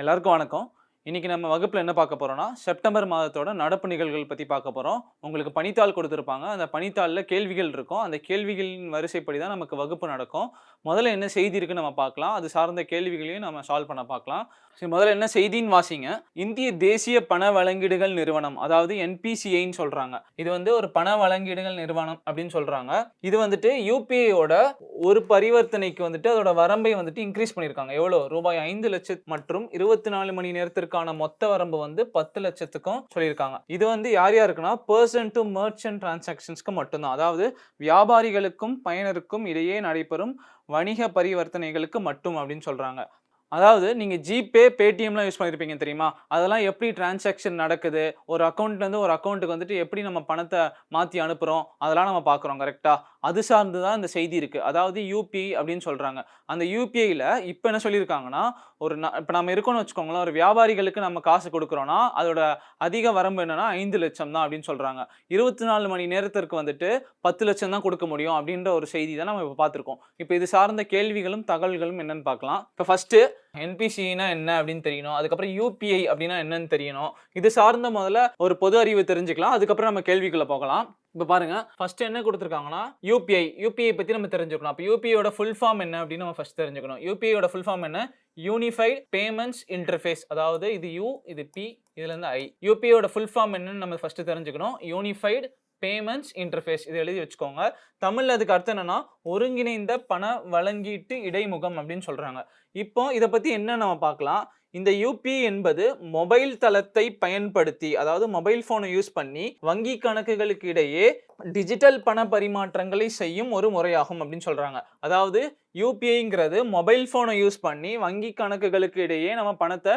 எல்லாருக்கும் வணக்கம். இன்னைக்கு நம்ம வகுப்புல என்ன பார்க்க போறோம்னா, செப்டம்பர் மாதத்தோட நடப்பு நிகழ்வுகள் பத்தி பார்க்க போறோம். உங்களுக்கு பணித்தாள் கொடுத்திருப்பாங்க. அந்த பணித்தாள்ல கேள்விகள் இருக்கும். அந்த கேள்விகளின் வரிசைப்படி தான் நமக்கு வகுப்பு நடக்கும். முதல்ல என்ன செய்தி இருக்குன்னு நம்ம பார்க்கலாம். அது சார்ந்த கேள்விகளையும் நம்ம சால்வ் பண்ண பார்க்கலாம். சரி, முதல்ல என்ன செய்தின்னு வாசிங்க. இந்திய தேசிய பண வழங்கீடுகள் நிறுவனம், அதாவது என்பிசிஐன்னு சொல்றாங்க. இது வந்து ஒரு பண வழங்கீடுகள் நிறுவனம் அப்படின்னு சொல்றாங்க. இது வந்துட்டு யுபிஐயோட ஒரு பரிவர்த்தனைக்கு வந்துட்டு அதோட வரம்பை வந்துட்டு இன்க்ரீஸ் பண்ணியிருக்காங்க. எவ்வளோ? ரூபாய் 5 லட்சம் மற்றும் 24 மணி நேரத்திற்கான மொத்த வரம்பு வந்து 10 லட்சத்துக்கும் சொல்லியிருக்காங்க. இது வந்து யார் யாருக்குன்னா பர்சன் டு மர்ச்சன்ட் டிரான்சாக்ஷன்ஸ்க்கு மட்டும்தான். அதாவது வியாபாரிகளுக்கும் பயனருக்கும் இடையே நடைபெறும் வணிக பரிவர்த்தனைகளுக்கு மட்டும் அப்படின்னு சொல்றாங்க. அதாவது நீங்க ஜிபே, பேடிஎம்லாம் யூஸ் பண்ணியிருப்பீங்க தெரியுமா? அதெல்லாம் எப்படி டிரான்சாக்ஷன் நடக்குது? ஒரு அக்கவுண்ட்லேருந்து ஒரு அக்கவுண்ட்டுக்கு வந்துட்டு எப்படி நம்ம பணத்த மாத்தி அனுப்புறோம்? அதெல்லாம் நம்ம பார்க்குறோம் கரெக்ட்டா? அது சார்ந்து தான் இந்த செய்தி இருக்கு. அதாவது யுபிஐ அப்படின்னு சொல்றாங்க. அந்த யுபிஐல இப்ப என்ன சொல்லியிருக்காங்கன்னா, இப்ப நம்ம இருக்கோம்னு வச்சுக்கோங்களேன், ஒரு வியாபாரிகளுக்கு நம்ம காசு குடுக்குறோம்னா, அதோட அதிக வரம்பு என்னன்னா 5 லட்சம் தான் அப்படின்னு சொல்றாங்க. 24 மணி நேரத்திற்கு வந்துட்டு 10 லட்சம் தான் குடுக்க முடியும் அப்படின்ற ஒரு செய்தி தான் நம்ம இப்ப பார்த்துருக்கோம். இப்ப இது சார்ந்த கேள்விகளும், தகவல்களும் என்னன்னு பார்க்கலாம். இப்ப ஃபர்ஸ்ட்டு என்பிசிஐனா என்ன அப்படின்னு தெரியணும். அதுக்கப்புறம் யுபிஐ அப்படின்னா என்னன்னு தெரியணும். இது சார்ந்த முதல்ல ஒரு பொது அறிவு தெரிஞ்சுக்கலாம். அதுக்கப்புறம் நம்ம கேள்விக்குள்ள போகலாம். இப்ப பாருங்க, ஃபர்ஸ்ட் என்ன கொடுத்திருக்காங்கன்னா யுபிஐ பத்தி நம்ம தெரிஞ்சுக்கணும். அப்ப யுபிஐயோட ஃபுல் ஃபார்ம் என்ன அப்படின்னு நம்ம ஃபர்ஸ்ட் தெரிஞ்சுக்கணும். யுபிஐயோட ஃபுல் ஃபார்ம் என்ன? Unified payments interface. அதாவது இது யூ, இது பி, இதுல இருந்து ஐ. யுபிஐயோட ஃபுல் ஃபார்ம் என்னன்னு நம்ம ஃபர்ஸ்ட் தெரிஞ்சுக்கணும். Unified payments interface. இதை எழுதி வச்சுக்கோங்க. தமிழ்ல அதுக்கு அர்த்தம் என்னன்னா ஒருங்கிணைந்த பண வழங்கீட்டு இடைமுகம் அப்படின்னு சொல்றாங்க. இப்போ இதை பத்தி என்ன நம்ம பார்க்கலாம். இந்த யுபிஐ என்பது மொபைல் தளத்தை பயன்படுத்தி, அதாவது மொபைல் போனை யூஸ் பண்ணி வங்கி கணக்குகளுக்கு இடையே டிஜிட்டல் பண பரிமாற்றங்களை செய்யும் ஒரு முறையாகும் அப்படின்னு சொல்றாங்க. அதாவது யுபிஐங்கிறது மொபைல் போனை யூஸ் பண்ணி வங்கி கணக்குகளுக்கு இடையே நம்ம பணத்தை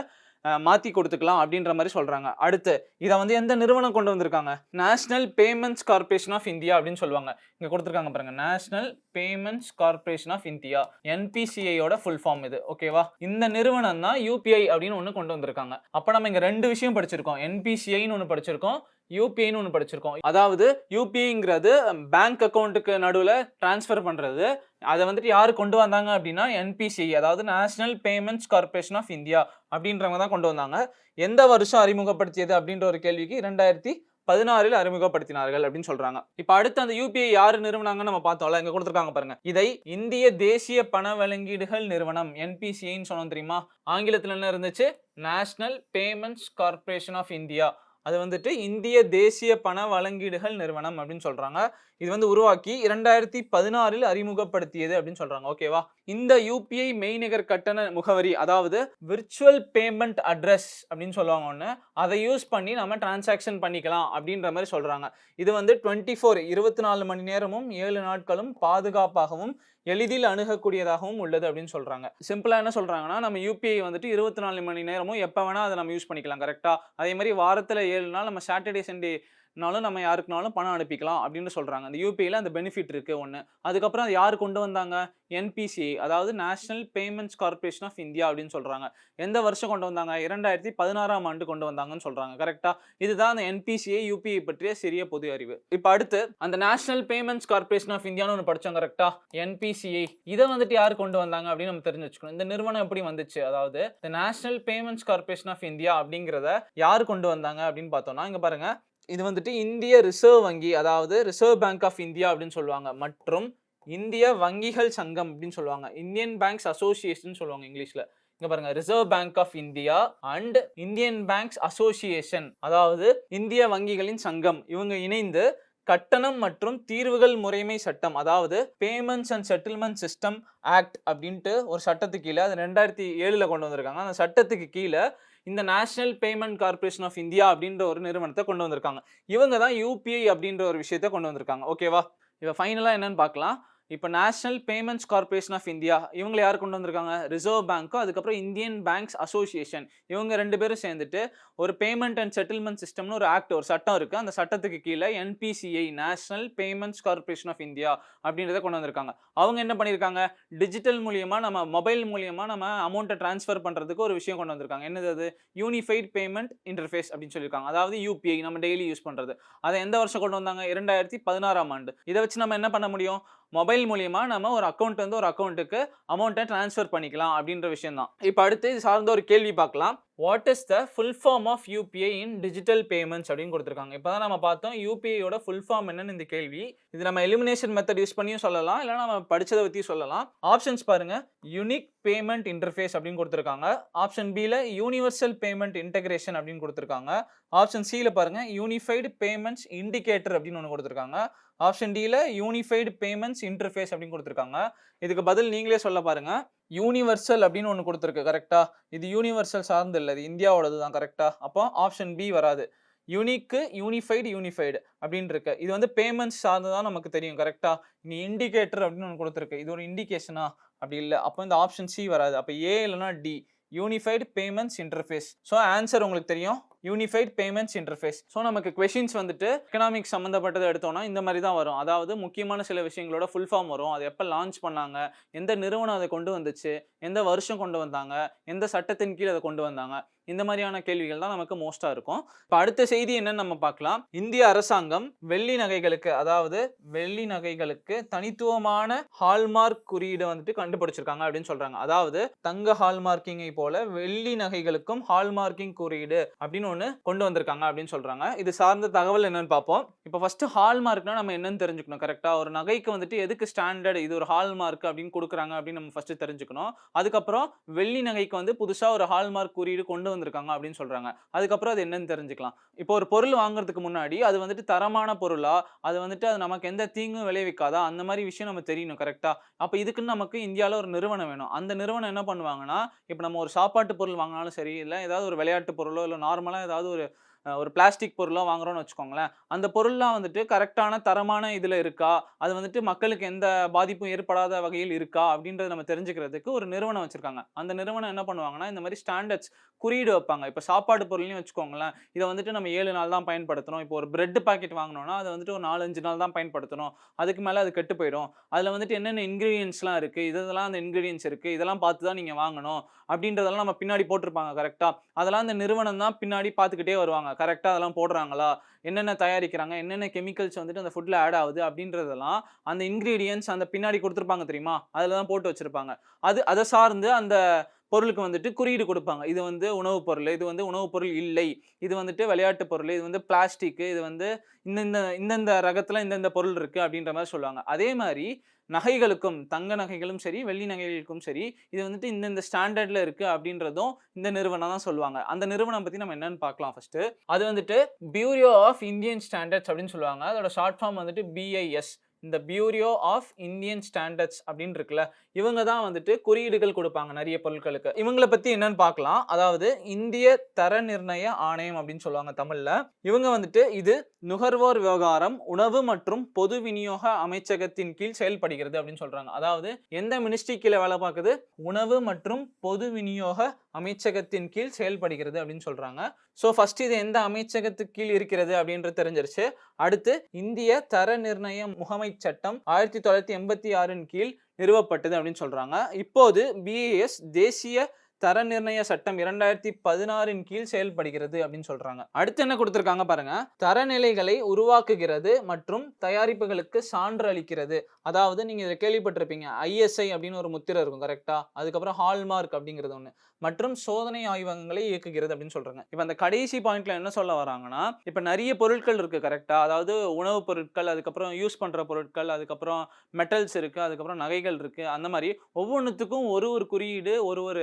மாத்தி கொடுத்துக்கலாம் அப்படின்ற மாதிரி சொல்றாங்க. அடுத்து இதை வந்து எந்த நிறுவனம் கொண்டு வந்திருக்காங்க? National payments corporation of India அப்படின்னு சொல்லுவாங்க. இங்க கொடுத்துருக்காங்க பாருங்க, national payments corporation of India, என்பிசிஐயோட ஃபுல் ஃபார்ம் இது. ஓகேவா? இந்த நிறுவனம் தான் யுபிஐ அப்படின்னு ஒன்று கொண்டு வந்திருக்காங்க. அப்ப நம்ம இங்க ரெண்டு விஷயம் படிச்சிருக்கோம். என்பிசிஐன்னு ஒன்று படிச்சிருக்கோம், யூபிஐன்னு ஒன்று படிச்சிருக்கோம். அதாவது யூபிஐங்கிறது பேங்க் அக்கௌண்ட்டுக்கு நடுவில் டிரான்ஸ்ஃபர் பண்ணுறது. அதை வந்துட்டு யார் கொண்டு வந்தாங்க அப்படின்னா என்பிசிஐ, அதாவது National payments corporation of India அப்படின்றவங்க தான் கொண்டு வந்தாங்க. எந்த வருஷம் அறிமுகப்படுத்தியது அப்படின்ற ஒரு கேள்விக்கு 2016 அறிமுகப்படுத்தினார்கள் அப்படின்னு சொல்றாங்க. இப்ப அடுத்து அந்த யூபிஐ யாரு நிறுவனாங்கன்னு நம்ம பார்த்தோம்ல, இங்க கொடுத்துருக்காங்க பாருங்க. இதை இந்திய தேசிய பண வழங்கீடுகள் நிறுவனம், என்பிசிஐன்னு சொன்னோம் தெரியுமா? ஆங்கிலத்தில் என்ன இருந்துச்சு? National payments corporation of India. அது வந்துட்டு இந்திய தேசிய பண வழங்கீடுகள் நிறுவனம் அப்படின்னு சொல்றாங்க. இது வந்து உருவாக்கி 2016 அறிமுகப்படுத்தியது அப்படின்னு சொல்றாங்க. ஓகேவா? இந்த யுபிஐ மெய்நிகர் கட்டண முகவரி, அதாவது விர்ச்சுவல் பேமெண்ட் அட்ரஸ் அப்படின்னு சொல்லுவாங்க ஒன்று, அதை யூஸ் பண்ணி நம்ம டிரான்சாக்ஷன் பண்ணிக்கலாம் அப்படின்ற மாதிரி சொல்றாங்க. இது வந்து 24 மணி நேரமும் 7 நாட்களும் பாதுகாப்பாகவும் எளிதில் அணுகக்கூடியதாகவும் உள்ளது அப்படின்னு சொல்றாங்க. சிம்பிளா என்ன சொல்றாங்கன்னா, நம்ம யூபிஐ வந்துட்டு 24 மணி நேரமும் எப்ப வேணா அதை நம்ம யூஸ் பண்ணிக்கலாம். கரெக்டா? அதே மாதிரி வாரத்துல 7 நாள் நம்ம சாட்டர்டே சண்டேனாலும் நம்ம யாருக்குனாலும் பணம் அனுப்பிக்கலாம் அப்படின்னு சொல்றாங்க. அந்த யூபிஐல அந்த பெனிஃபிட் இருக்கு ஒன்று. அதுக்கப்புறம் அது யார் கொண்டு வந்தாங்க? என்பிசிஐ, அதாவது National payments corporation of India அப்படின்னு சொல்றாங்க. எந்த வருஷம் கொண்டு வந்தாங்க? 2016ஆம் ஆண்டு கொண்டு வந்தாங்கன்னு சொல்றாங்க. கரெக்டா? இதுதான் அந்த என்பிசிஐ யுபிஐ பற்றிய சிறிய பொது அறிவு. இப்ப அடுத்து அந்த நேஷனல் பேமெண்ட்ஸ் கார்பரேஷன் ஆஃப் இந்தியான்னு ஒன்று படிச்சோம். கரெக்டா? என்பிசிஐ இதை வந்துட்டு யார் கொண்டு வந்தாங்க அப்படின்னு நம்ம தெரிஞ்சு வச்சுக்கணும். இந்த நிறுவனம் எப்படி வந்துச்சு? அதாவது இந்த National payments corporation of India அப்படிங்கிறத யார் கொண்டு வந்தாங்க அப்படின்னு பார்த்தோம்னா, இங்க பாருங்க, இது வந்துட்டு இந்திய ரிசர்வ் வங்கி, அதாவது ரிசர்வ் பேங்க் ஆஃப் இந்தியா அப்படின்னு சொல்லுவாங்க, மற்றும் இந்திய வங்கிகள் சங்கம் அப்படின்னு சொல்லுவாங்க, இந்தியன் பேங்க்ஸ் அசோசியேஷன் சொல்லுவாங்க இங்கிலீஷ்ல. இங்க பாருங்க, Reserve Bank of India and Indian Banks Association, அதாவது இந்திய வங்கிகளின் சங்கம், இவங்க இணைந்து கட்டணம் மற்றும் தீர்வுகள் முறைமை சட்டம், அதாவது payments and settlement system act அப்படின்ட்டு ஒரு சட்டத்துக்கு கீழே, அது 2007 கொண்டு வந்திருக்காங்க. அந்த சட்டத்துக்கு கீழே இந்த National Payment Corporation of India அப்படின்ற ஒரு நிறுவனத்தை கொண்டு வந்திருக்காங்க. இவங்க தான் யூபிஐ அப்படின்ற ஒரு விஷயத்தை கொண்டு வந்திருக்காங்க. ஓகேவா? இப்போ ஃபைனலா என்னன்னு பார்க்கலாம். இப்போ National payments corporation of India இவங்களை யார் கொண்டு வந்திருக்காங்க? ரிசர்வ் பேங்க்கும் அதுக்கப்புறம் இந்தியன் பேங்க்ஸ் அசோசியேஷன், இவங்க ரெண்டு பேரும் சேர்ந்துட்டு ஒரு பேமெண்ட் அண்ட் செட்டில்மெண்ட் சிஸ்டம்னு ஒரு ஆக்ட், ஒரு சட்டம் இருக்கு. அந்த சட்டத்துக்கு கீழே NPCI, National payments corporation of India அப்படின்றத கொண்டு வந்திருக்காங்க. அவங்க என்ன பண்ணியிருக்காங்க? டிஜிட்டல் மூலியமா, நம்ம மொபைல் மூலியமா நம்ம அமௌண்ட்டை டிரான்ஸ்ஃபர் பண்றதுக்கு ஒரு விஷயம் கொண்டு வந்திருக்காங்க. என்னது அது? யூனிஃபைட் பேமெண்ட் இன்டர்ஃபேஸ் அப்படின்னு சொல்லியிருக்காங்க. அதாவது யூபிஐ நம்ம டெய்லி யூஸ் பண்றது. அதை எந்த வருஷம் கொண்டு வந்தாங்க? 2016ஆம் ஆண்டு. இதை வச்சு நம்ம என்ன பண்ண முடியும்? மொபைல் மூலியமா நம்ம ஒரு அக்கவுண்ட் வந்து ஒரு அக்கவுண்ட்டுக்கு அமௌண்ட்டை ட்ரான்ஸ்ஃபர் பண்ணிக்கலாம் அப்படின்ற விஷயம் தான். இப்போ அடுத்து இது சார்ந்த ஒரு கேள்வி பார்க்கலாம். What is the full form of UPI in digital payments அப்படின்னு கொடுத்துருக்காங்க. இப்போ தான் நம்ம பார்த்தோம் யூபிஐயோட ஃபுல் ஃபார்ம் என்னன்னு இந்த கேள்வி. இது நம்ம எலிமினேஷன் மெத்தட் யூஸ் பண்ணியும் சொல்லலாம், இல்லைனா நம்ம படிச்சதை பற்றியும் சொல்லலாம். ஆப்ஷன்ஸ் பாருங்க. யூனிக் பேமெண்ட் இன்டர்ஃபேஸ் அப்படின்னு கொடுத்துருக்காங்க. ஆப்ஷன் பியில் யூனிவர்சல் பேமெண்ட் இன்டகிரேஷன் அப்படின்னு கொடுத்துருக்காங்க. ஆப்ஷன் சியில் பாருங்க யூனிஃபைடு பேமெண்ட்ஸ் இண்டிகேட்டர் அப்படின்னு ஒன்று கொடுத்துருக்காங்க. ஆப்ஷன் டியில் யூனிஃபைடு பேமெண்ட்ஸ் இன்டர்ஃபேஸ் அப்படின்னு கொடுத்துருக்காங்க. இதுக்கு பதில் நீங்களே சொல்ல பாருங்க. யூனிவர்சல் அப்படின்னு ஒன்று கொடுத்துருக்கு கரெக்டா. இது யூனிவர்சல் சார்ந்து இல்லை, இது இந்தியாவோடது தான் கரெக்டா. அப்போ ஆப்ஷன் பி வராது. யூனிக்கு யூனிஃபைடு அப்படின்னு இருக்கு. இது வந்து பேமெண்ட்ஸ் சார்ந்து தான் நமக்கு தெரியும் கரெக்டா. இங்கே இண்டிகேட்டர் அப்படின்னு ஒன்று கொடுத்துருக்கு. இது ஒரு இண்டிகேஷனா? அப்படி இல்லை. அப்போ இந்த ஆப்ஷன் சி வராது. அப்போ ஏ இல்லைனா D, unified payments interface. So answer உங்களுக்கு தெரியும், யூனிஃபைட் பேமெண்ட்ஸ் இன்டர்ஃபேஸ். ஸோ நமக்கு கொஷின்ஸ் வந்துட்டு எக்கனாமிக்ஸ் சம்மந்தப்பட்டதை எடுத்தோம்னா இந்த மாதிரி தான் வரும். அதாவது முக்கியமான சில விஷயங்களோட ஃபுல் ஃபார்ம் வரும். அது எப்போ லான்ச் பண்ணாங்க, எந்த நிறுவனம் அதை கொண்டு வந்துச்சு, எந்த வருஷம் கொண்டு வந்தாங்க, எந்த சட்டத்தின் கீழ் அதை கொண்டு வந்தாங்க, இந்த மாதிரியான கேள்விகள் தான் நமக்கு மோஸ்டா இருக்கும். இப்போ அடுத்த செய்தி என்னன்னு நம்ம பார்க்கலாம். இந்திய அரசாங்கம் வெள்ளி நகைகளுக்கு, அதாவது வெள்ளி நகைகளுக்கு தனித்துவமான ஹால்மார்க் குறியீடு வந்துட்டு கண்டுபிடிச்சிருக்காங்க அப்படின்னு சொல்றாங்க. அதாவது தங்க ஹால்மார்க்கிங்கை போல வெள்ளி நகைகளுக்கும் ஹால்மார்க்கிங் குறியீடு அப்படின்னு ஒன்று கொண்டு வந்திருக்காங்க அப்படின்னு சொல்றாங்க. இது சார்ந்த தகவல் என்னன்னு பார்ப்போம். இப்போ ஃபர்ஸ்ட் ஹால்மார்க்னா நம்ம என்னன்னு தெரிஞ்சுக்கணும் கரெக்டா. ஒரு நகைக்கு வந்துட்டு எதுக்கு ஸ்டாண்டர்ட், இது ஒரு ஹால்மார்க் அப்படின்னு கொடுக்குறாங்க அப்படின்னு நம்ம ஃபர்ஸ்ட் தெரிஞ்சுக்கணும். அதுக்கப்புறம் வெள்ளி நகைக்கு வந்து புதுசா ஒரு ஹால்மார்க் குறியீடு கொண்டு வந்திருக்காங்க அப்படின்னு சொல்றாங்க. அதுக்கப்புறம் அது என்னன்னு தெரிஞ்சுக்கலாம். இப்போ ஒரு பொருள் வாங்குறதுக்கு முன்னாடி அது வந்துட்டு தரமான பொருளா, அது வந்துட்டு அது நமக்கு எந்த தீங்கும் விளைவிக்காதா, அந்த மாதிரி விஷயம் நம்ம தெரியணும் கரெக்டா. அப்போ இதுக்குன்னு நமக்கு இந்தியாவில் ஒரு நிறுவனம் வேணும். அந்த நிறுவனம் என்ன பண்ணுவாங்கன்னா, இப்போ நம்ம ஒரு சாப்பாட்டு பொருள் வாங்கினாலும் சரி, இல்லை ஏதாவது ஒரு விளையாட்டு பொருளோ, இல்லை நார்மலாக ஏதாவது ஒரு பிளாஸ்டிக் பொருளோ வாங்குறோம்னு வச்சுக்கோங்களேன். அந்த பொருள்லாம் வந்துட்டு கரெக்டான தரமான இதில் இருக்கா, அது வந்துட்டு மக்களுக்கு எந்த பாதிப்பும் ஏற்படாத வகையில் இருக்கா அப்படின்றத நம்ம தெரிஞ்சுக்கிறதுக்கு ஒரு நிறுவனம் வச்சிருக்காங்க. அந்த நிறுவனம் என்ன பண்ணுவாங்கன்னா, இந்த மாதிரி ஸ்டாண்டர்ட்ஸ் குறியீடு வைப்பாங்க. இப்போ சாப்பாடு பொருள்னு வச்சுக்கோங்களேன், இதை வந்துட்டு நம்ம 7 நாள் தான் பயன்படுத்தணும். இப்போ ஒரு பிரெட் பாக்கெட் வாங்கினோம்னா அதை வந்துட்டு ஒரு 4-5 நாள் தான் பயன்படுத்தணும். அதுக்கு மேலே அது கெட்டு போயிடும். அதில் வந்துட்டு என்னென்ன இன்க்ரீடியன்ஸ்லாம் இருக்குது, இதெல்லாம் அந்த இன்க்ரீடியன்ஸ் இருக்குது, இதெல்லாம் பார்த்து தான் நீங்கள் வாங்கணும் அப்படின்றதெல்லாம் நம்ம பின்னாடி போட்டிருப்பாங்க கரெக்டாக. அதெல்லாம் அந்த நிறுவனம் தான் பின்னாடி பார்த்துக்கிட்டே வருவாங்க. கரெக்டாக அதெல்லாம் போடுறாங்களா, என்னென்ன தயாரிக்கிறாங்க, என்னென்ன கெமிக்கல்ஸ் வந்துட்டு அந்த ஃபுட்டில் ஆட் ஆகுது அப்படின்றதெல்லாம் அந்த இன்க்ரீடியன்ஸ் அந்த பின்னாடி கொடுத்துருப்பாங்க தெரியுமா, அதில் தான் போட்டு வச்சுருப்பாங்க. அதை சார்ந்து அந்த பொருளுக்கு வந்துட்டு குறியீடு கொடுப்பாங்க. இது வந்து உணவுப் பொருள், இது வந்து உணவுப் பொருள் இல்லை, இது வந்துட்டு விளையாட்டு பொருள், இது வந்து பிளாஸ்டிக், இது வந்து இந்தந்த ரகத்தில் இந்தந்த பொருள் இருக்குது அப்படின்ற மாதிரி சொல்லுவாங்க. அதே மாதிரி நகைகளுக்கும், தங்க நகைகளும் சரி, வெள்ளி நகைகளுக்கும் சரி, இது வந்துட்டு இந்த ஸ்டாண்டர்ட்ல இருக்கு அப்படின்றதும் இந்த நிறுவனம் தான் சொல்லுவாங்க. அந்த நிறுவனம் பத்தி நம்ம என்னன்னு பார்க்கலாம் ஃபர்ஸ்ட். அது வந்துட்டு பியூரோ ஆஃப் இந்தியன் ஸ்டாண்டர்ட்ஸ் அப்படின்னு சொல்லுவாங்க. அதோட ஷார்ட் ஃபார்ம் வந்துட்டு BIS. இந்த பியூரோ ஆஃப் இந்தியன் ஸ்டாண்டர்ட்ஸ் அப்படின்னு இருக்குல்ல, இவங்க தான் வந்துட்டு குறியீடுகள் கொடுப்பாங்க நிறைய பொருட்களுக்கு. இவங்களை பத்தி என்னன்னு பார்க்கலாம். அதாவது இந்திய தர நிர்ணய ஆணையம் அப்படின்னு சொல்லுவாங்க தமிழ்ல. இவங்க வந்துட்டு இது நுகர்வோர் விவகாரம், உணவு மற்றும் பொது விநியோக அமைச்சகத்தின் கீழ் செயல்படுகிறது அப்படின்னு சொல்றாங்க. அதாவது எந்த மினிஸ்ட்ரி கீழே வேலை பார்க்குது, உணவு மற்றும் பொது விநியோக அமைச்சகத்தின் கீழ் செயல்படுகிறது அப்படின்னு சொல்றாங்க. ஸோ ஃபர்ஸ்ட் இது எந்த அமைச்சகத்துக்கு கீழ் இருக்கிறது அப்படின்றது தெரிஞ்சிருச்சு. அடுத்து இந்திய தர நிர்ணய முகமை சட்டம் 1986 கீழ் நிறுவப்பட்டது அப்படின்னு சொல்றாங்க. இப்போது BIS தேசிய தர நிர்ணய சட்டம் 2016 கீழ் செயல்படுகிறது அப்படின்னு சொல்றாங்க. அடுத்து என்ன கொடுத்திருக்காங்க பாருங்க. தரநிலைகளை உருவாக்குகிறது மற்றும் தயாரிப்புகளுக்கு சான்று அளிக்கிறது. அதாவது நீங்க இதை கேள்விப்பட்டிருப்பீங்க, ISI அப்படின்னு ஒரு முத்திரை இருக்கும் கரெக்டா. அதுக்கப்புறம் ஹால்மார்க் அப்படிங்கிறது ஒண்ணு, மற்றும் சோதனை ஆய்வகங்களை இயக்குகிறது அப்படின்னு சொல்றாங்க. இப்ப அந்த கடைசி பாயிண்ட்ல என்ன சொல்ல வராங்கன்னா, இப்ப நிறைய பொருட்கள் இருக்கு கரெக்டா. அதாவது உணவுப் பொருட்கள், அதுக்கப்புறம் யூஸ் பண்ற பொருட்கள், அதுக்கப்புறம் மெட்டல்ஸ் இருக்கு, அதுக்கப்புறம் நகைகள் இருக்கு. அந்த மாதிரி ஒவ்வொன்றுத்துக்கும் ஒரு குறியீடு, ஒரு